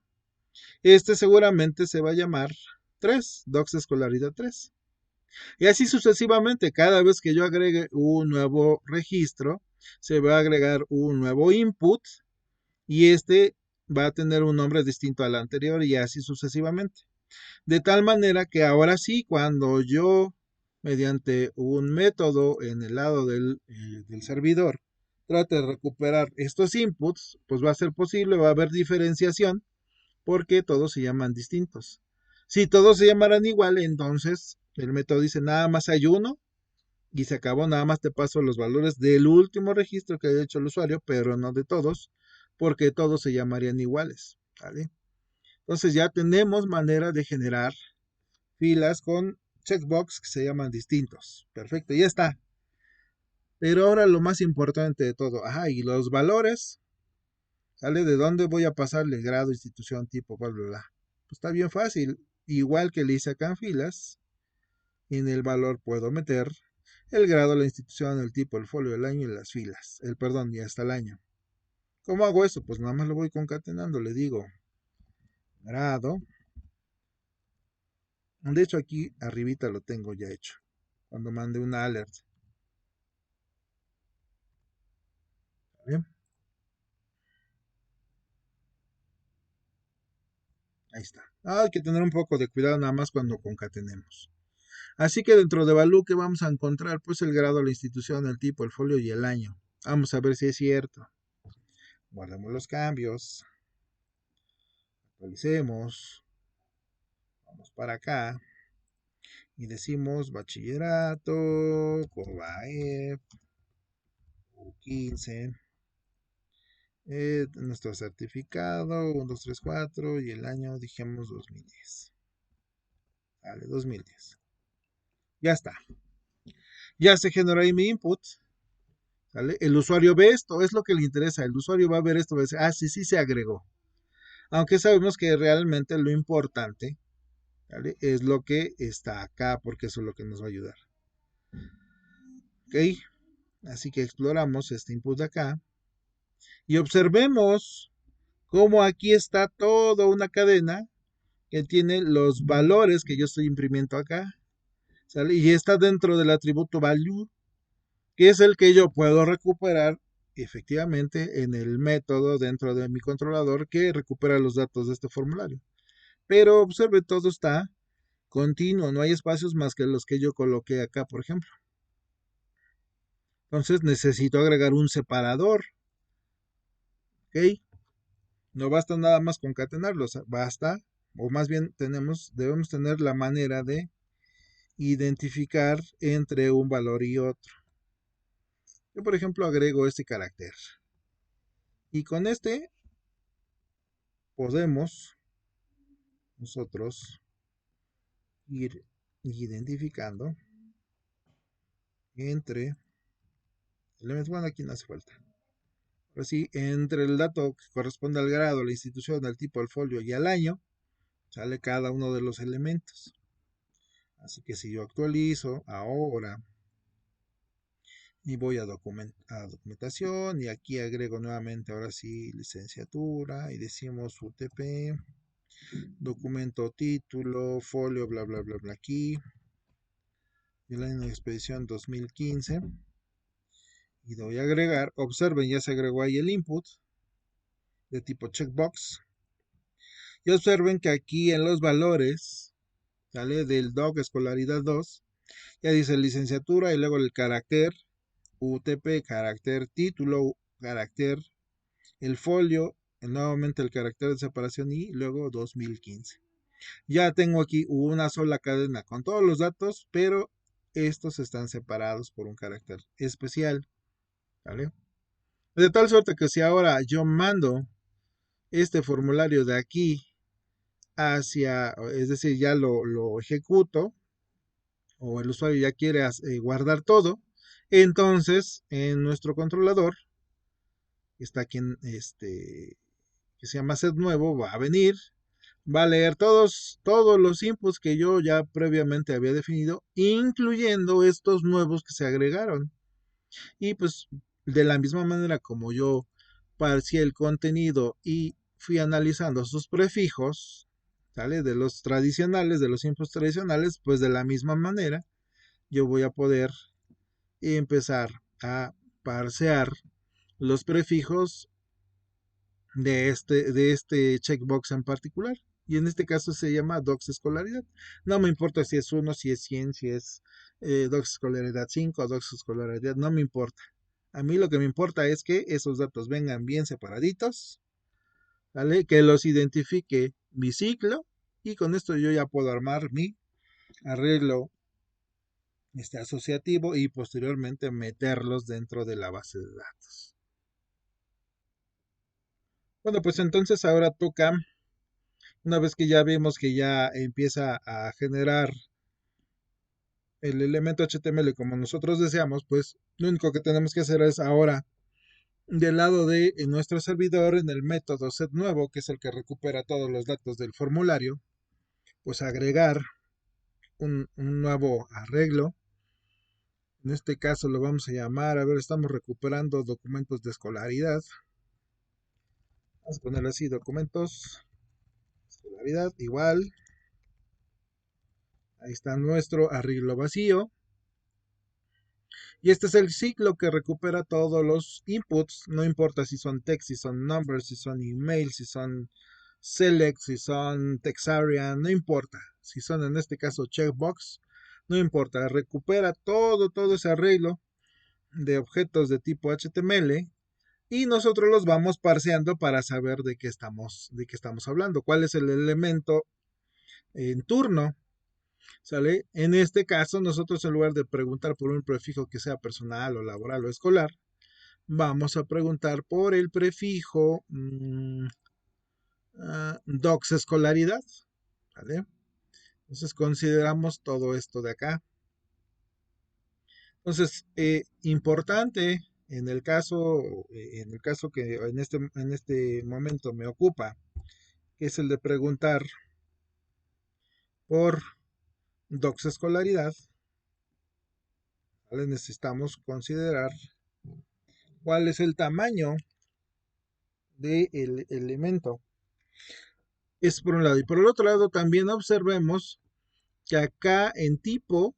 Este seguramente se va a llamar 3, docs escolaridad 3. Y así sucesivamente, cada vez que yo agregue un nuevo registro, se va a agregar un nuevo input y este va a tener un nombre distinto al anterior y así sucesivamente. De tal manera que ahora sí, cuando yo, mediante un método en el lado del servidor, trate de recuperar estos inputs, pues va a ser posible, va a haber diferenciación porque todos se llaman distintos. Si todos se llamaran igual, entonces el método dice nada más hay uno y se acabó. Nada más te paso los valores del último registro que haya hecho el usuario, pero no de todos, porque todos se llamarían iguales, ¿vale? Entonces ya tenemos manera de generar filas con checkbox que se llaman distintos. Perfecto, ya está. Pero ahora lo más importante de todo, y los valores, ¿sale? ¿De dónde voy a pasarle grado, institución, tipo, bla, bla, bla? Pues está bien fácil. Igual que le hice acá en filas, en el valor puedo meter el grado, la institución, el tipo, el folio, el año y las filas. Perdón, y hasta el año. ¿Cómo hago eso? Pues nada más lo voy concatenando. Le digo grado. De hecho, aquí arribita lo tengo ya hecho. Cuando mande una alert. ¿Bien? Ahí está. Hay que tener un poco de cuidado nada más cuando concatenemos. Así que dentro de Valú, ¿qué vamos a encontrar? Pues el grado, la institución, el tipo, el folio y el año. Vamos a ver si es cierto. Guardemos los cambios. Actualicemos. Vamos para acá. Y decimos bachillerato, COBAEP, U15. Nuestro certificado, 1, 2, 3, 4. Y el año dijimos 2010. Vale, 2010. Ya está. Ya se generó ahí mi input. ¿Vale? El usuario ve esto, es lo que le interesa. El usuario va a ver esto, va a decir, sí, sí se agregó. Aunque sabemos que realmente lo importante, ¿vale? Es lo que está acá, porque eso es lo que nos va a ayudar. ¿Ok? Así que exploramos este input de acá y observemos cómo aquí está toda una cadena que tiene los valores que yo estoy imprimiendo acá. ¿Sale? Y está dentro del atributo value, que es el que yo puedo recuperar efectivamente en el método dentro de mi controlador que recupera los datos de este formulario. Pero observe, todo está continuo, no hay espacios más que los que yo coloqué acá, por ejemplo. Entonces necesito agregar un separador, ¿ok? No basta nada más concatenarlos, basta, o más bien debemos tener la manera de identificar entre un valor y otro. Yo, por ejemplo, agrego este carácter. Y con este podemos nosotros ir identificando entre elementos. Bueno, aquí no hace falta. Pero sí, entre el dato que corresponde al grado, la institución, al tipo, al folio y al año, sale cada uno de los elementos. Así que si yo actualizo ahora y voy a documentación y aquí agrego nuevamente ahora sí licenciatura y decimos UTP, documento título, folio, bla bla bla bla aquí, y el año de expedición 2015 y doy a agregar. Observen, ya se agregó ahí el input de tipo checkbox y observen que aquí en los valores, ¿sale? Del doc escolaridad 2 ya dice licenciatura y luego el carácter UTP, carácter título, carácter el folio, nuevamente el carácter de separación y luego 2015. Ya tengo aquí una sola cadena con todos los datos, pero estos están separados por un carácter especial, ¿vale? De tal suerte que si ahora yo mando este formulario de aquí hacia, es decir, ya lo ejecuto, o el usuario ya quiere guardar todo, entonces en nuestro controlador está aquí en que se llama set nuevo, va a venir, va a leer todos los inputs que yo ya previamente había definido, incluyendo estos nuevos que se agregaron. Y pues de la misma manera como yo parcié el contenido y fui analizando sus prefijos, ¿sale? De los tradicionales, de los inputs tradicionales, pues de la misma manera yo voy a poder empezar a parsear los prefijos de este checkbox en particular. Y en este caso se llama docs escolaridad. No me importa si es 1, si es 100, si es docs escolaridad 5, docs escolaridad, no me importa. A mí lo que me importa es que esos datos vengan bien separaditos, ¿vale? Que los identifique mi ciclo y con esto yo ya puedo armar mi arreglo asociativo y posteriormente meterlos dentro de la base de datos. Bueno, pues entonces ahora toca, una vez que ya vimos que ya empieza a generar el elemento HTML como nosotros deseamos, pues lo único que tenemos que hacer es ahora del lado de nuestro servidor en el método setNuevo, que es el que recupera todos los datos del formulario, pues agregar un nuevo arreglo. En este caso lo vamos a llamar, a ver, estamos recuperando documentos de escolaridad. Vamos a ponerlo así, documentos, escolaridad, igual. Ahí está nuestro arreglo vacío. Y este es el ciclo que recupera todos los inputs, no importa si son text, si son numbers, si son email, si son select, si son text area, no importa. Si son en este caso checkbox, no importa. Recupera todo ese arreglo de objetos de tipo HTML y nosotros los vamos parseando para saber de qué estamos hablando, cuál es el elemento en turno. ¿Sale? En este caso, nosotros en lugar de preguntar por un prefijo que sea personal o laboral o escolar, vamos a preguntar por el prefijo docs escolaridad. ¿Vale? Entonces consideramos todo esto de acá. Entonces, importante en el caso que en este momento me ocupa, que es el de preguntar por docs escolaridad, ¿vale? Necesitamos considerar cuál es el tamaño del elemento. Es por un lado. Y por el otro lado también observemos que acá en tipo,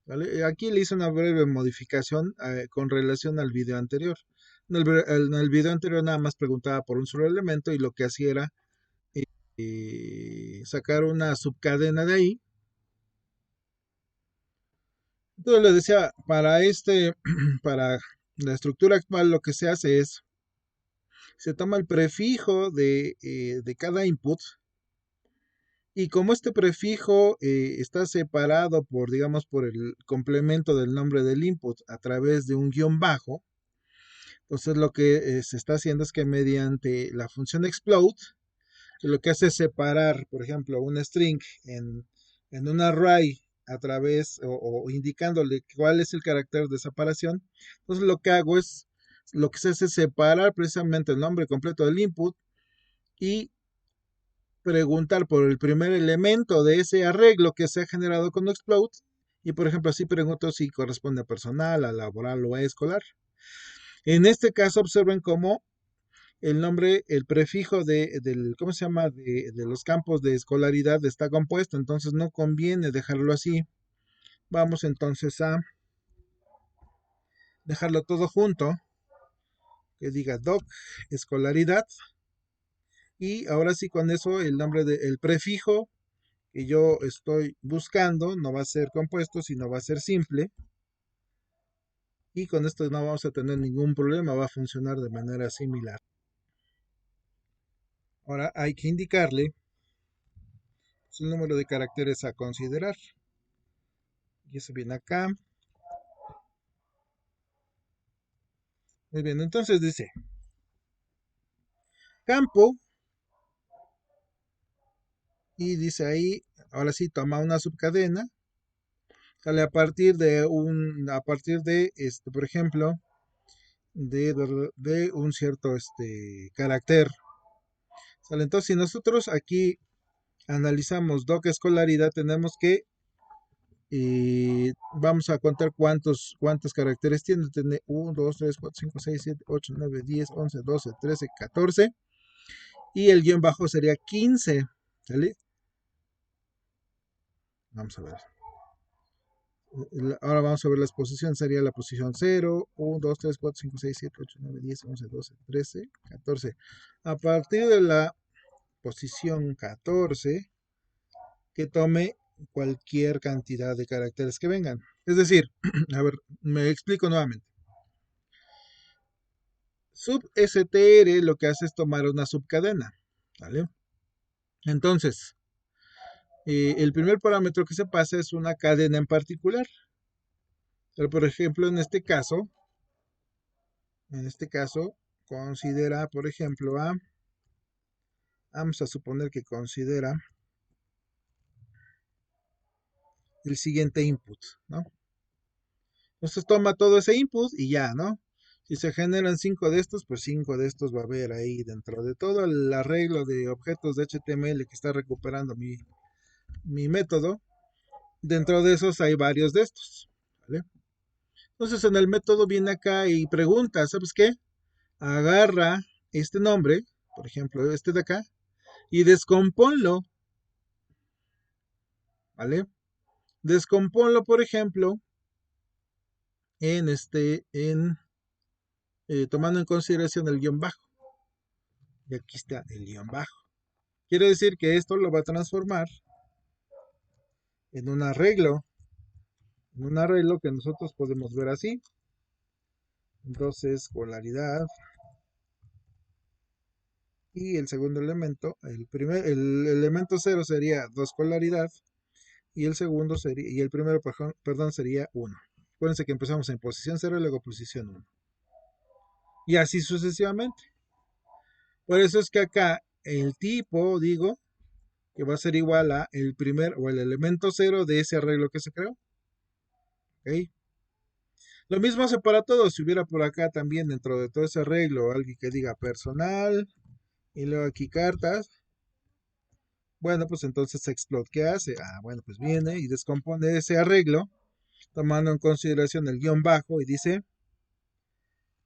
¿vale? Aquí le hice una breve modificación con relación al video anterior. En el video anterior nada más preguntaba por un solo elemento y lo que hacía era sacar una subcadena de ahí. Entonces le decía, para la estructura actual lo que se hace es, se toma el prefijo de cada input y como este prefijo está separado por, digamos, por el complemento del nombre del input a través de un guión bajo, entonces lo que se está haciendo es que mediante la función explode, que lo que hace es separar, por ejemplo, un string en un array a través o indicándole cuál es el carácter de separación. Entonces lo que hago es, lo que se hace es separar precisamente el nombre completo del input y preguntar por el primer elemento de ese arreglo que se ha generado con explode. Y por ejemplo, así pregunto si corresponde a personal, a laboral o a escolar. En este caso, observen cómo el nombre, el prefijo ¿cómo se llama? De los campos de escolaridad está compuesto, entonces no conviene dejarlo así. Vamos entonces a dejarlo todo junto, que diga doc escolaridad. Y ahora sí con eso el nombre del prefijo que yo estoy buscando no va a ser compuesto, sino va a ser simple. Y con esto no vamos a tener ningún problema, va a funcionar de manera similar. Ahora hay que indicarle el número de caracteres a considerar. Y eso viene acá. Muy bien, entonces dice campo y dice ahí, ahora sí toma una subcadena, sale a partir de por ejemplo, de un cierto carácter. Sale, entonces si nosotros aquí analizamos doc escolaridad, tenemos que vamos a contar cuántos caracteres tiene. Tiene 1, 2, 3, 4, 5, 6, 7, 8, 9, 10, 11, 12, 13, 14. Y el guión bajo sería 15. ¿Sale? Vamos a ver. Ahora vamos a ver las posiciones. Sería la posición 0, 1, 2, 3, 4, 5, 6, 7, 8, 9, 10, 11, 12, 13, 14. A partir de la posición 14, que tome cualquier cantidad de caracteres que vengan. Es decir, a ver, me explico nuevamente. Substr lo que hace es tomar una subcadena, ¿vale? Entonces, el primer parámetro que se pasa es una cadena en particular. Pero, por ejemplo, en este caso, considera, por ejemplo, vamos a suponer que considera el siguiente input, ¿no? Entonces toma todo ese input y ya, ¿no? Si se generan 5 de estos, pues 5 de estos va a haber ahí dentro de todo el arreglo de objetos de HTML que está recuperando mi método. Dentro de esos hay varios de estos, ¿vale? Entonces en el método viene acá y pregunta, ¿sabes qué? Agarra este nombre, por ejemplo, este de acá, y descomponlo, ¿vale? Descomponlo, por ejemplo, tomando en consideración el guión bajo. Y aquí está el guión bajo. Quiere decir que esto lo va a transformar en un arreglo que nosotros podemos ver así. Entonces, escolaridad. Y el segundo elemento, el elemento 0 sería 2 escolaridad. Y el segundo sería, y el primero, perdón, sería 1. Acuérdense que empezamos en posición 0 y luego posición 1. Y así sucesivamente. Por eso es que acá el tipo, digo, que va a ser igual a el primer o el elemento 0 de ese arreglo que se creó. ¿Ok? Lo mismo hace para todos. Si hubiera por acá también dentro de todo ese arreglo alguien que diga personal y luego aquí cartas, bueno, pues entonces Explode, ¿qué hace? Bueno, pues viene y descompone ese arreglo tomando en consideración el guión bajo y dice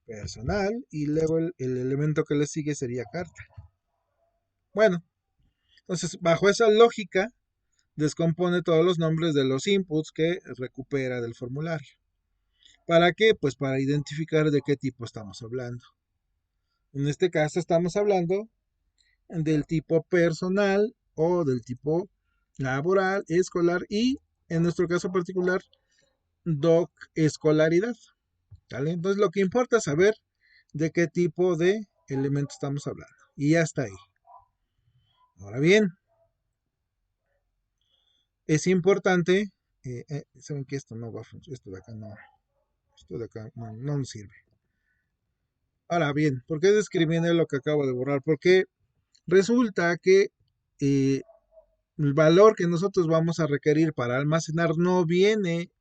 personal y luego el elemento que le sigue sería carta. Bueno, entonces bajo esa lógica descompone todos los nombres de los inputs que recupera del formulario. ¿Para qué? Pues para identificar de qué tipo estamos hablando. En este caso estamos hablando del tipo personal o del tipo laboral, escolar y en nuestro caso particular doc escolaridad. ¿Vale? Entonces lo que importa es saber de qué tipo de elemento estamos hablando. Y ya está ahí. Ahora bien, es importante, saben que esto no va a funcionar, esto de acá no nos sirve. Ahora bien, ¿por qué discriminé lo que acabo de borrar? Porque resulta que el valor que nosotros vamos a requerir para almacenar no viene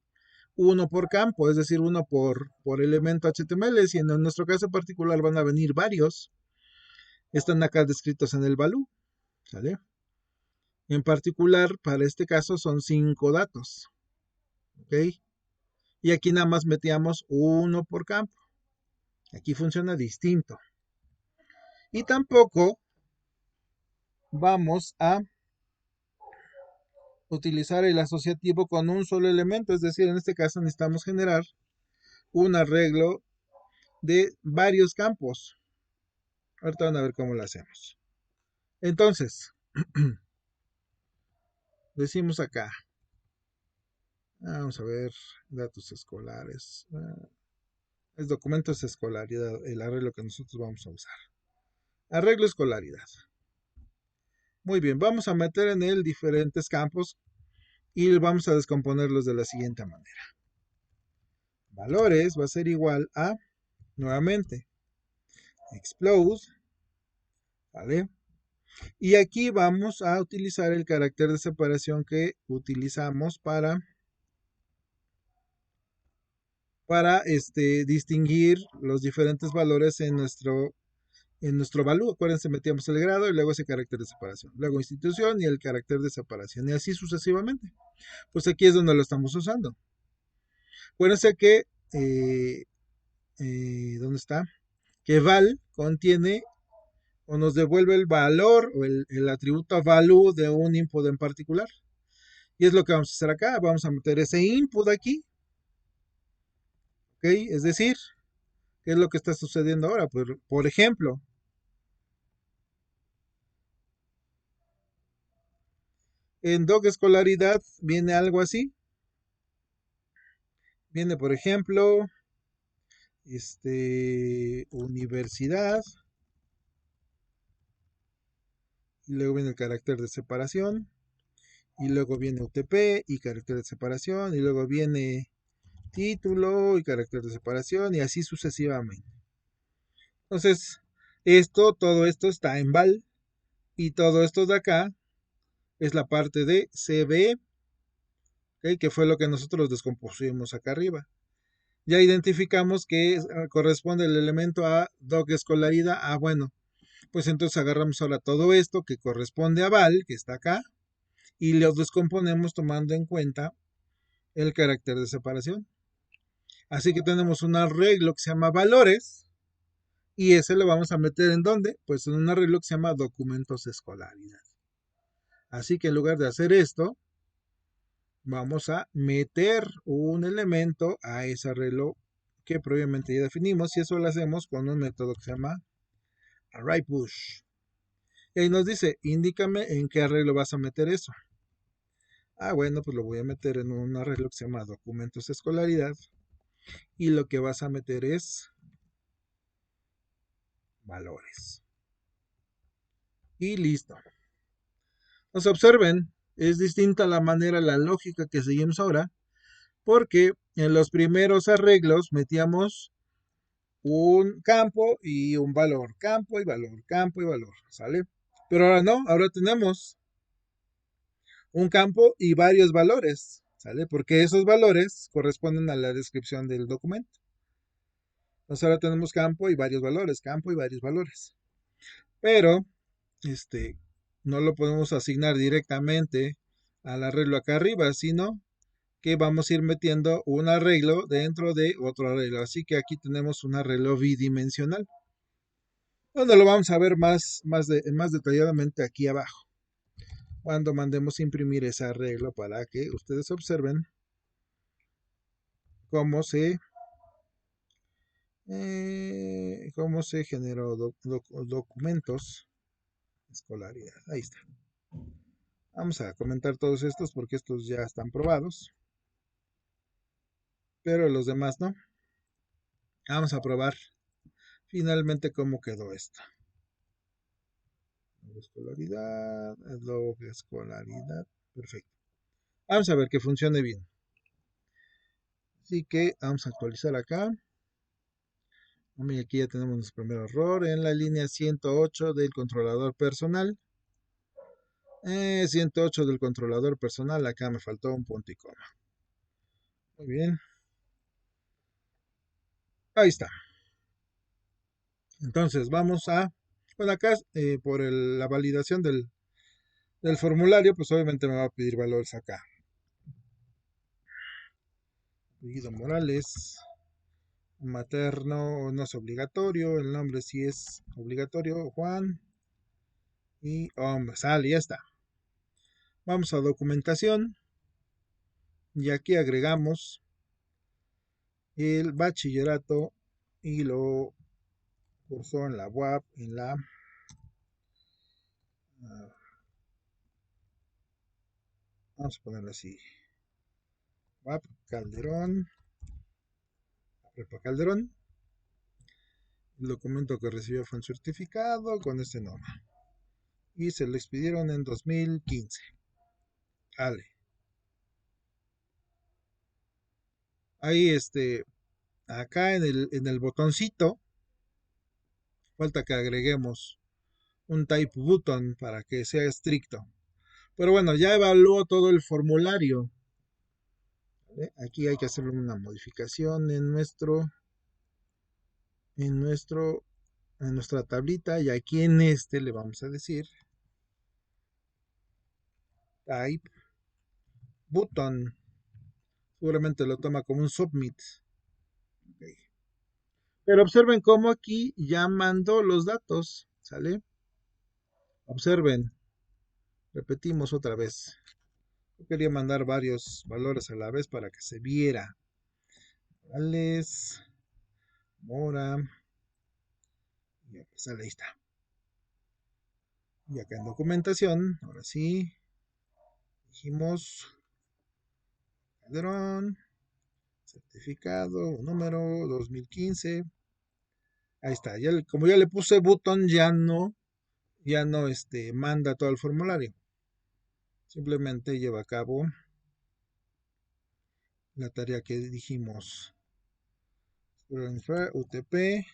uno por campo, es decir, uno por elemento HTML, sino en nuestro caso particular van a venir varios. Están acá descritos en el value, ¿sale? En particular, para este caso son 5 datos, ¿ok? Y aquí nada más metíamos uno por campo. Aquí funciona distinto. Y tampoco vamos a utilizar el asociativo con un solo elemento, es decir, en este caso necesitamos generar un arreglo de varios campos. Ahorita van a ver cómo lo hacemos. Entonces, decimos acá, vamos a ver, datos escolares, es documentos escolaridad, el arreglo que nosotros vamos a usar. Arreglo escolaridad. Muy bien, vamos a meter en él diferentes campos y vamos a descomponerlos de la siguiente manera. Valores va a ser igual a, nuevamente, explode, ¿vale? Y aquí vamos a utilizar el carácter de separación que utilizamos para distinguir los diferentes valores en nuestro value. Acuérdense, metíamos el grado y luego ese carácter de separación. Luego institución y el carácter de separación. Y así sucesivamente. Pues aquí es donde lo estamos usando. Acuérdense que, ¿dónde está? Que val contiene o nos devuelve el valor o el atributo value de un input en particular. Y es lo que vamos a hacer acá. Vamos a meter ese input aquí. ¿Ok? Es decir, ¿qué es lo que está sucediendo ahora? Por ejemplo, en doc escolaridad viene algo así. Viene, por ejemplo, universidad. Y luego viene el carácter de separación. y luego viene UTP y carácter de separación, y luego viene título y carácter de separación, y así sucesivamente. Entonces, todo esto está en val, y todo esto de acá es la parte de CB, ¿okay? Que fue lo que nosotros descompusimos acá arriba. Ya identificamos que corresponde el elemento a doc escolaridad. Bueno, pues entonces agarramos ahora todo esto que corresponde a val, que está acá, y lo descomponemos tomando en cuenta el carácter de separación. Así que tenemos un arreglo que se llama valores, y ese lo vamos a meter ¿en dónde? Pues en un arreglo que se llama documentos escolaridad. Así que en lugar de hacer esto, vamos a meter un elemento a ese arreglo que previamente ya definimos, y eso lo hacemos con un método que se llama arrayPush. Y ahí nos dice, indícame en qué arreglo vas a meter eso. Bueno, pues lo voy a meter en un arreglo que se llama documentos escolaridad, y lo que vas a meter es valores. Y listo. Nos observen, es distinta la manera, la lógica que seguimos ahora, porque en los primeros arreglos metíamos un campo y un valor, campo y valor, ¿sale? Pero ahora no, ahora tenemos un campo y varios valores, ¿sale? Porque esos valores corresponden a la descripción del documento. Entonces ahora tenemos campo y varios valores, campo y varios valores. Pero, no lo podemos asignar directamente al arreglo acá arriba, sino que vamos a ir metiendo un arreglo dentro de otro arreglo. Así que aquí tenemos un arreglo bidimensional, donde lo vamos a ver más detalladamente aquí abajo, cuando mandemos imprimir ese arreglo, para que ustedes observen cómo se generó documentos escolaridad. Ahí está. Vamos a comentar todos estos porque estos ya están probados, pero los demás no. Vamos a probar finalmente cómo quedó esto. Escolaridad, perfecto. Vamos a ver que funcione bien. Así que vamos a actualizar acá. Aquí ya tenemos nuestro primer error en la línea 108 del controlador personal. 108 del controlador personal, acá me faltó un punto y coma. Muy bien. Ahí está. Entonces vamos a, bueno, acá por la validación del formulario, pues obviamente me va a pedir valores acá. Apellido Morales, materno no es obligatorio, el nombre sí es obligatorio, Juan, y hombre, sale, ya está. Vamos a documentación, y aquí agregamos el bachillerato y lo cursó en la UAP, en la vamos a ponerlo así, UAP Calderón, Prepa Calderón. El documento que recibió fue un certificado con este nombre, y se lo expidieron en 2015. Vale. Ahí acá en el botoncito falta que agreguemos un type button para que sea estricto. Pero bueno, ya evaluó todo el formulario. ¿Vale? Aquí hay que hacerle una modificación en nuestra tablita, y aquí en le vamos a decir type button. Seguramente lo toma como un submit. Okay. Pero observen cómo aquí ya mandó los datos, ¿sale? Observen, repetimos otra vez. Yo quería mandar varios valores a la vez para que se viera. Morales, Mora, y sale, ahí está. Y acá en documentación, ahora sí, dijimos Calderón, certificado, número 2015. Ahí está, como ya le puse botón, ya no manda todo el formulario. simplemente lleva a cabo la tarea que dijimos. UTP,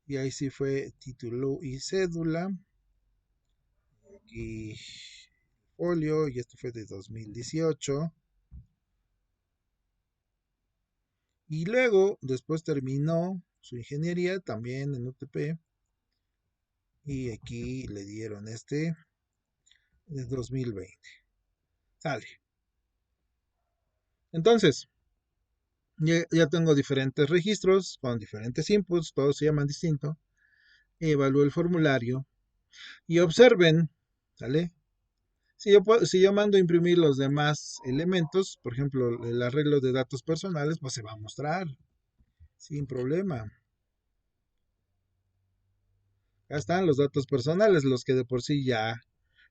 y ahí sí fue título y cédula, y folio, y esto fue de 2018. Y luego, después terminó su ingeniería también en UTP, y aquí le dieron este de 2020. Sale. Entonces, ya tengo diferentes registros con diferentes inputs, todos se llaman distinto. Evalúo el formulario y observen, ¿sale? Si yo mando a imprimir los demás elementos, por ejemplo, el arreglo de datos personales, pues se va a mostrar sin problema. Acá están los datos personales, los que de por sí ya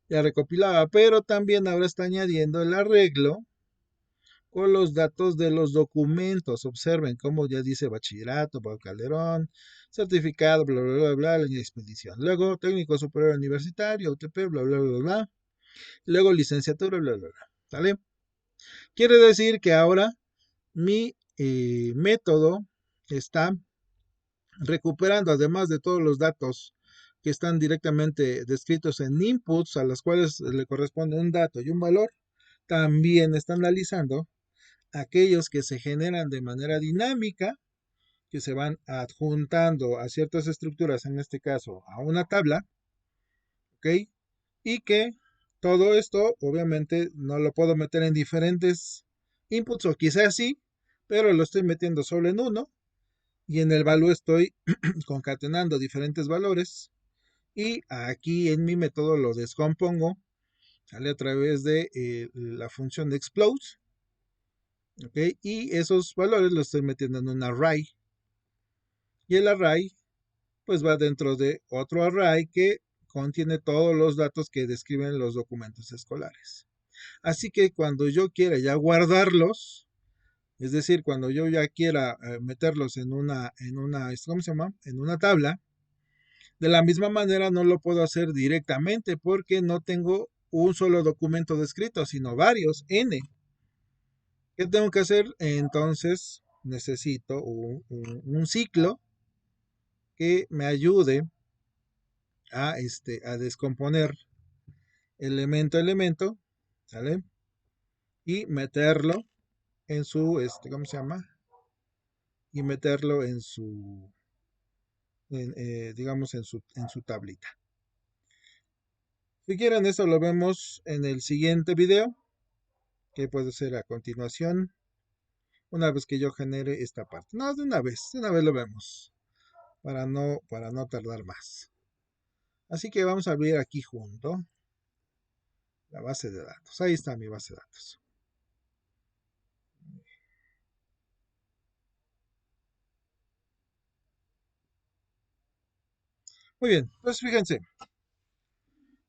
recopilaba, pero también ahora está añadiendo el arreglo con los datos de los documentos. Observen cómo ya dice bachillerato, Pablo Calderón, certificado, bla, bla, bla, bla, la expedición. Luego técnico superior universitario, UTP, bla, bla, bla, bla. Luego licenciatura, bla, bla, bla. ¿Sale? Quiere decir que ahora mi método está recuperando, además de todos los datos que están directamente descritos en inputs, a los cuales le corresponde un dato y un valor, también está analizando aquellos que se generan de manera dinámica, que se van adjuntando a ciertas estructuras, en este caso a una tabla, ¿ok? Y que todo esto obviamente no lo puedo meter en diferentes inputs, o quizás sí, pero lo estoy metiendo solo en uno, y en el value estoy concatenando diferentes valores, y aquí en mi método lo descompongo, sale a través de la función de explode, ¿ok? Y esos valores los estoy metiendo en un array, y el array pues va dentro de otro array que contiene todos los datos que describen los documentos escolares. Así que cuando yo quiera ya guardarlos, es decir, cuando yo ya quiera meterlos ¿cómo se llama? En una tabla, de la misma manera no lo puedo hacer directamente porque no tengo un solo documento descrito, sino varios, N. ¿Qué tengo que hacer? Entonces necesito un ciclo que me ayude a descomponer elemento a elemento, ¿sale? Y meterlo en su, ¿cómo se llama? Y meterlo en su, digamos, en su tablita. Si quieren, eso lo vemos en el siguiente video, que puede ser a continuación, una vez que yo genere esta parte. No, de una vez lo vemos, para no tardar más. Así que vamos a abrir aquí junto la base de datos. Ahí está mi base de datos. Muy bien, pues fíjense,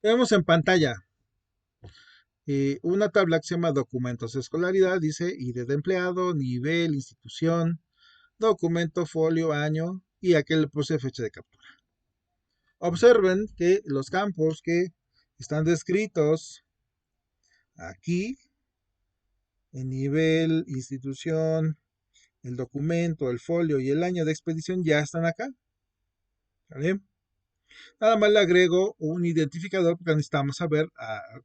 vemos en pantalla una tabla que se llama documentos de escolaridad, dice ID de empleado, nivel, institución, documento, folio, año, y aquí le puse fecha de captura. Observen que los campos que están descritos aquí, en nivel, institución, el documento, el folio y el año de expedición ya están acá. ¿Vale? Nada más le agrego un identificador porque necesitamos saber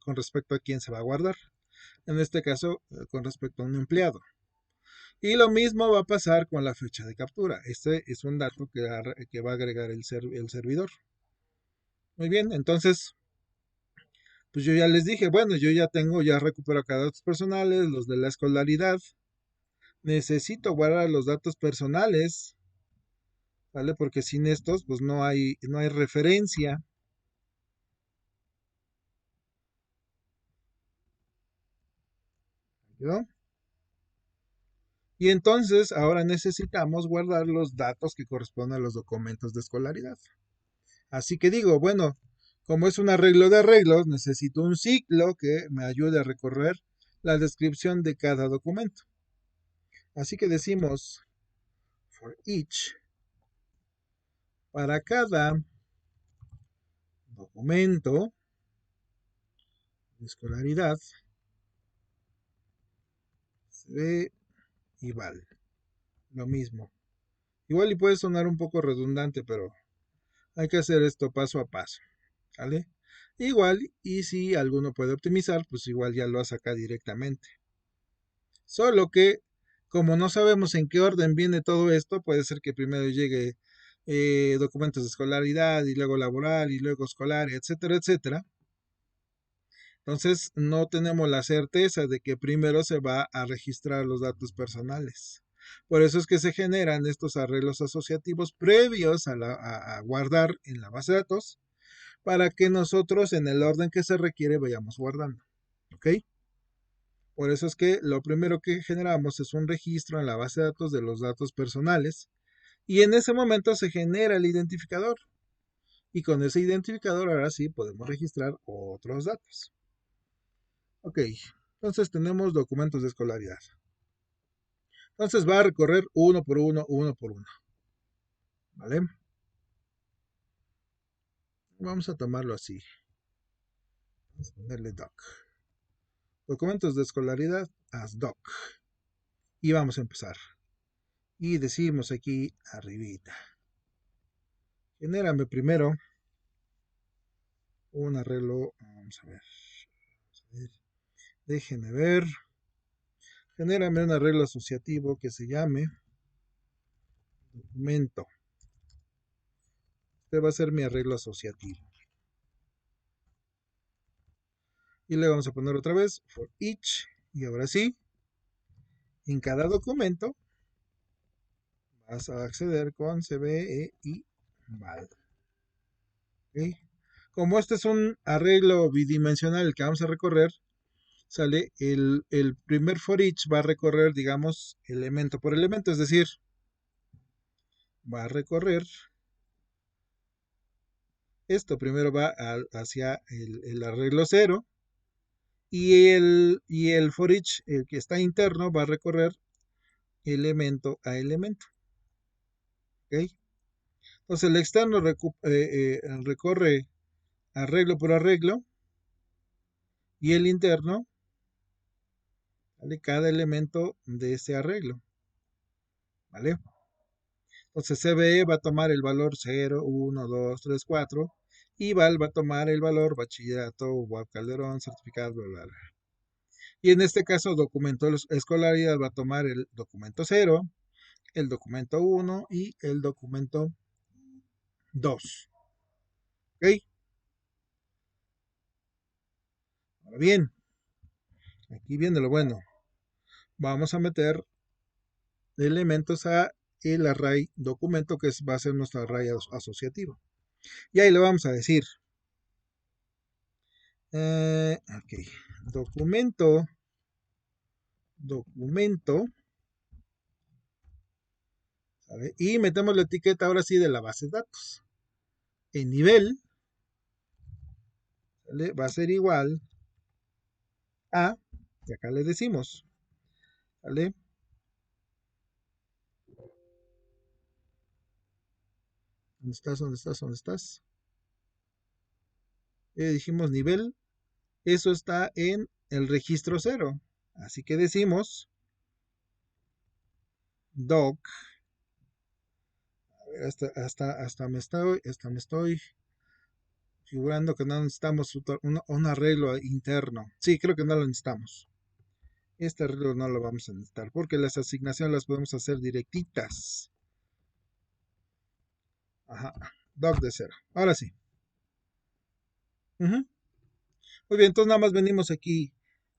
con respecto a quién se va a guardar. En este caso, con respecto a un empleado. Y lo mismo va a pasar con la fecha de captura. Este es un dato que va a agregar el servidor. Muy bien, entonces, pues yo ya les dije, bueno, yo ya recupero acá datos personales, los de la escolaridad. Necesito guardar los datos personales, ¿vale? Porque sin estos, pues no hay referencia. ¿No? Y entonces ahora necesitamos guardar los datos que corresponden a los documentos de escolaridad. Así que digo, bueno, como es un arreglo de arreglos, necesito un ciclo que me ayude a recorrer la descripción de cada documento. Así que decimos for each, para cada documento escolaridad, CB y VAL. Lo mismo. Igual y puede sonar un poco redundante, pero hay que hacer esto paso a paso. ¿Vale? Igual, y si alguno puede optimizar, pues igual ya lo hace acá directamente. Solo que, como no sabemos en qué orden viene todo esto, puede ser que primero llegue documentos de escolaridad y luego laboral y luego escolar, etcétera, etcétera. Entonces, no tenemos la certeza de que primero se va a registrar los datos personales. Por eso es que se generan estos arreglos asociativos previos a guardar en la base de datos para que nosotros en el orden que se requiere vayamos guardando. ¿Ok? Por eso es que lo primero que generamos es un registro en la base de datos de los datos personales y en ese momento se genera el identificador. Y con ese identificador ahora sí podemos registrar otros datos. Ok, entonces tenemos documentos de escolaridad. Entonces va a recorrer uno por uno, uno por uno. ¿Vale? Vamos a tomarlo así. Vamos a ponerle doc. Documentos de escolaridad as doc. Y vamos a empezar. Y decimos aquí arribita. Genérame primero un arreglo. Vamos a ver. Déjenme ver. Genérame un arreglo asociativo que se llame documento. Este va a ser mi arreglo asociativo. Y le vamos a poner otra vez for each. Y ahora sí, en cada documento vas a acceder con CBE y VAL. ¿Okay? Como este es un arreglo bidimensional que vamos a recorrer, sale el primer for each va a recorrer, digamos, elemento por elemento, es decir, va a recorrer esto primero va hacia el arreglo 0 y el for each, el que está interno, va a recorrer elemento a elemento. ¿Okay? Entonces el externo recorre arreglo por arreglo y el interno, ¿vale? Cada elemento de ese arreglo. ¿Vale? Entonces CBE va a tomar el valor 0, 1, 2, 3, 4 y VAL va a tomar el valor bachillerato, UAP Calderón, certificado, bla, bla, bla. Y en este caso, documento escolaridad va a tomar el documento 0, el documento 1 y el documento 2. ¿Ok? Ahora bien, aquí viene lo bueno. Vamos a meter elementos a el array documento que va a ser nuestro array asociativo. Y ahí le vamos a decir, ok, documento, ¿sale? Y metemos la etiqueta ahora sí de la base de datos. El nivel, ¿sale? Va a ser igual a, y acá le decimos, ¿vale? ¿Dónde estás? ¿Dónde estás? ¿Dónde estás? Dijimos nivel, eso está en el registro 0. Así que decimos doc, hasta me estoy figurando que no necesitamos un arreglo interno. Sí, creo que no lo necesitamos. Este arreglo no lo vamos a necesitar porque las asignaciones las podemos hacer directitas. Ajá, doc de 0. Ahora sí. Muy bien, entonces nada más venimos aquí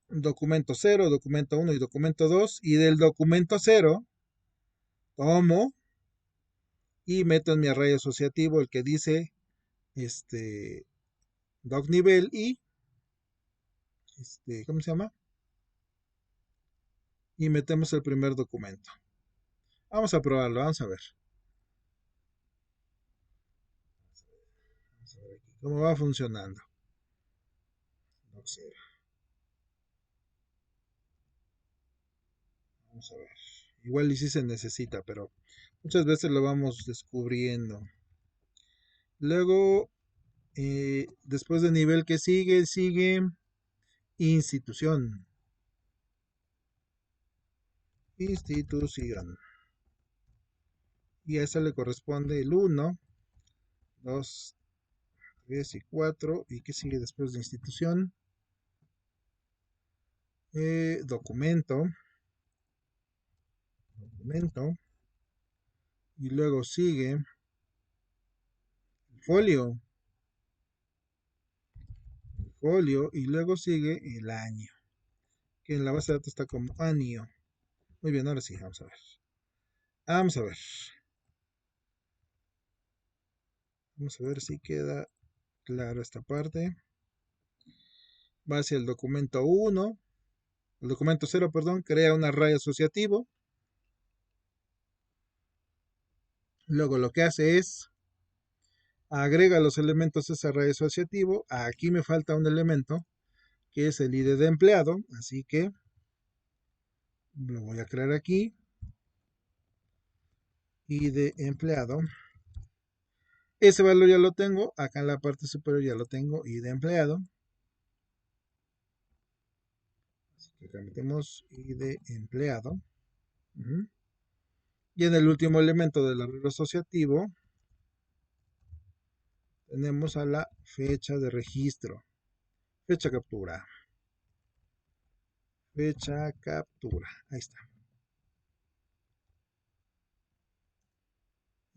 documento 0, documento 1 y documento 2 y del documento 0 tomo y meto en mi array asociativo el que dice doc nivel y ¿cómo se llama? Y metemos el primer documento. Vamos a probarlo, vamos a ver. Vamos a ver aquí cómo va funcionando. Doc 0. Vamos a ver. Igual y si se necesita, pero muchas veces lo vamos descubriendo. Luego, después de nivel que sigue institución, institución. Y a esa le corresponde el 1, 2, 3 y 4. ¿Y qué sigue después de institución? Documento, documento. Y luego sigue el folio, folio. Y luego sigue el año, que en la base de datos está como año. Muy bien, ahora sí, vamos a ver. Vamos a ver. Vamos a ver si queda claro esta parte. Va hacia el documento 1, el documento 0, perdón, crea un array asociativo. Luego lo que hace es agrega los elementos de ese array asociativo. Aquí me falta un elemento que es el ID de empleado, así que lo voy a crear aquí. ID empleado. Ese valor ya lo tengo, acá en la parte superior ya lo tengo, ID empleado. Así que acá metemos ID empleado. Y en el último elemento del arreglo asociativo tenemos a la fecha de registro. Fecha captura. Fecha captura. Ahí está.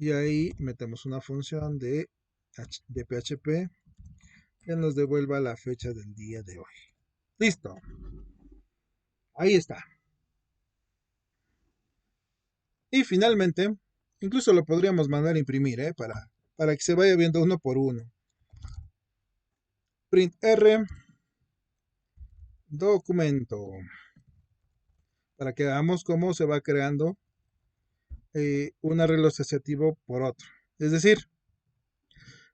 Y ahí metemos una función de PHP que nos devuelva la fecha del día de hoy. Listo. Ahí está. Y finalmente, incluso lo podríamos mandar a imprimir, para que se vaya viendo uno por uno. Print R, documento, para que veamos cómo se va creando un arreglo asociativo por otro. Es decir,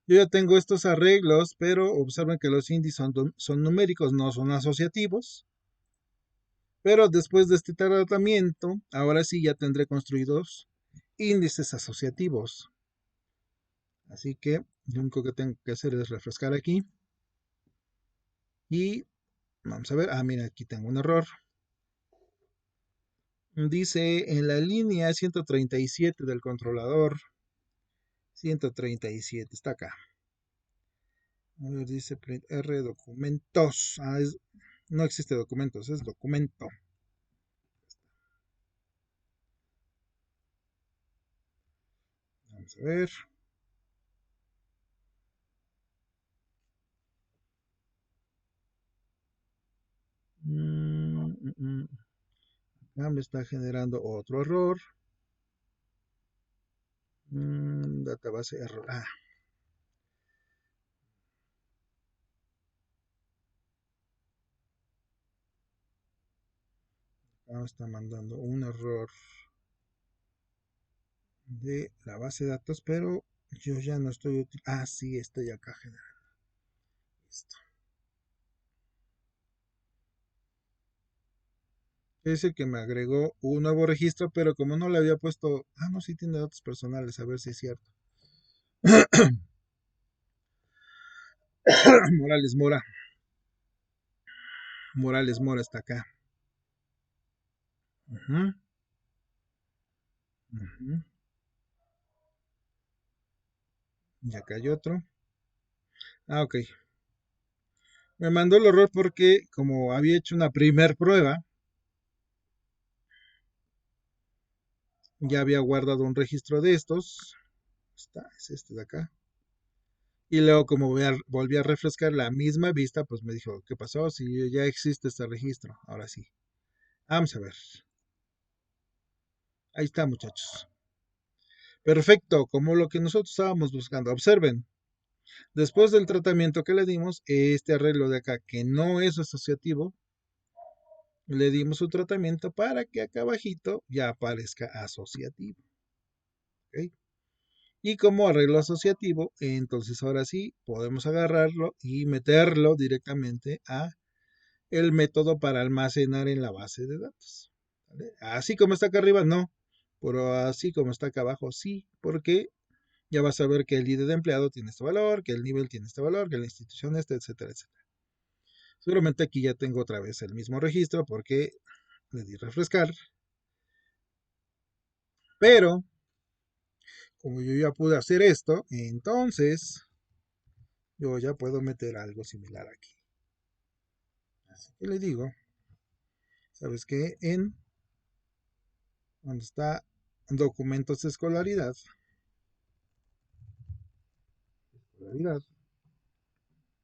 yo ya tengo estos arreglos, pero observen que los índices son numéricos, no son asociativos. Pero después de este tratamiento, ahora sí ya tendré construidos índices asociativos. Así que lo único que tengo que hacer es refrescar aquí. Y vamos a ver, mira, aquí tengo un error. Dice en la línea 137 del controlador, 137, está acá. A ver, dice print R documentos. No existe documentos, es documento. Vamos a ver. Acá me está generando otro error. Database error. Acá está mandando un error de la base de datos, pero yo ya no estoy utilizando. Sí, estoy acá generando. Listo. Dice que me agregó un nuevo registro, pero como no le había puesto. No, sí tiene datos personales, a ver si es cierto. Morales Mora. Morales Mora está acá. Ujú, ujú. Y acá hay otro. Ok. Me mandó el error porque como había hecho una primer prueba, ya había guardado un registro de estos. Es este de acá. Y luego como volví a refrescar la misma vista, pues me dijo, ¿qué pasó? Si ya existe este registro. Ahora sí. Vamos a ver. Ahí está, muchachos. Perfecto, como lo que nosotros estábamos buscando. Observen, después del tratamiento que le dimos, este arreglo de acá, que no es asociativo, le dimos un tratamiento para que acá abajito ya aparezca asociativo. ¿Ok? Y como arreglo asociativo, entonces ahora sí podemos agarrarlo y meterlo directamente a el método para almacenar en la base de datos. ¿Vale? Así como está acá arriba, no. Pero así como está acá abajo, sí. Porque ya vas a ver que el ID de empleado tiene este valor, que el nivel tiene este valor, que la institución este, etcétera, etcétera. Seguramente aquí ya tengo otra vez el mismo registro porque le di refrescar, pero como yo ya pude hacer esto, entonces yo ya puedo meter algo similar aquí. Así que le digo, ¿sabes qué? En donde está documentos de escolaridad,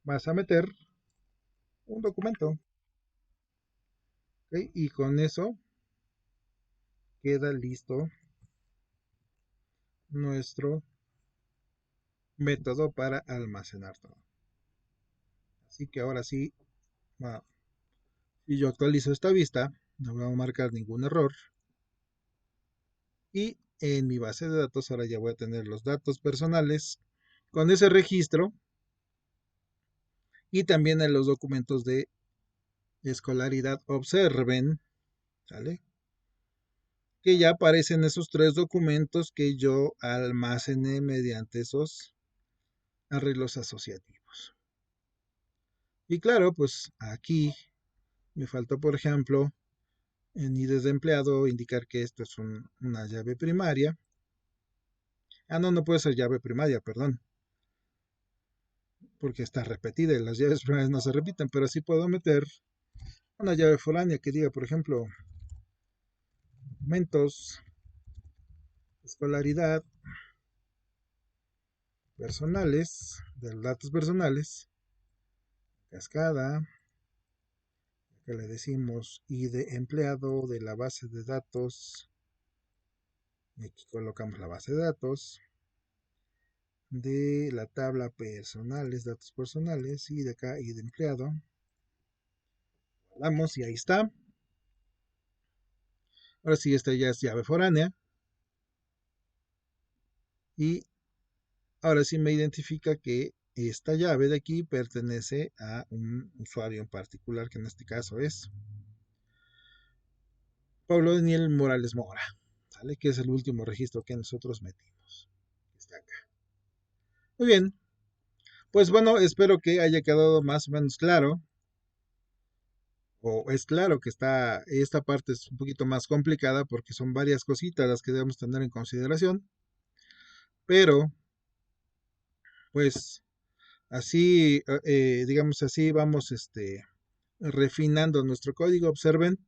vas a meter un documento, ¿ok? Y con eso queda listo nuestro método para almacenar todo. Así que ahora sí, bueno, si yo actualizo esta vista, no voy a marcar ningún error. Y en mi base de datos ahora ya voy a tener los datos personales con ese registro y también en los documentos de escolaridad. Observen, ¿sale? Que ya aparecen esos tres documentos que yo almacené mediante esos arreglos asociativos. Y claro, pues aquí me falta, por ejemplo, en IDES de empleado indicar que esto es una llave primaria. Ah, no, no puede ser llave primaria, perdón, porque está repetida y las llaves primarias no se repiten, pero sí puedo meter una llave foránea que diga, por ejemplo, documentos, escolaridad, personales, de los datos personales, cascada, que le decimos ID empleado de la base de datos, y aquí colocamos la base de datos, de la tabla personales, datos personales, y de acá ID empleado, damos y ahí está. Ahora sí, esta ya es llave foránea, y ahora sí me identifica que esta llave de aquí pertenece a un usuario en particular, que en este caso es Pablo Daniel Morales Mora, ¿vale? Que es el último registro que nosotros metimos. Está acá. Muy bien, pues bueno, espero que haya quedado más o menos claro, o es claro que esta parte es un poquito más complicada porque son varias cositas las que debemos tener en consideración, pero pues así, digamos así, vamos refinando nuestro código. Observen,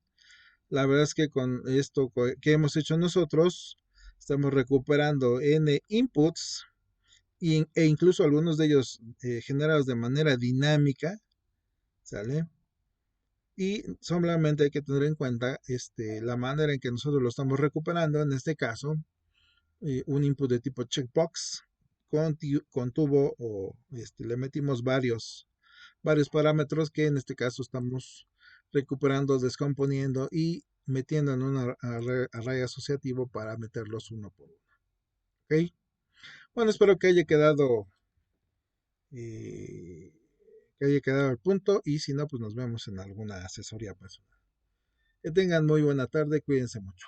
la verdad es que con esto que hemos hecho nosotros, estamos recuperando n inputs e incluso algunos de ellos generados de manera dinámica, ¿sale? Y solamente hay que tener en cuenta la manera en que nosotros lo estamos recuperando. En este caso, un input de tipo checkbox con tubo o le metimos varios parámetros que en este caso estamos recuperando, descomponiendo y metiendo en un array asociativo para meterlos uno por uno. ¿Ok? Bueno, espero que haya quedado al punto y si no, pues nos vemos en alguna asesoría personal. Que tengan muy buena tarde, cuídense mucho.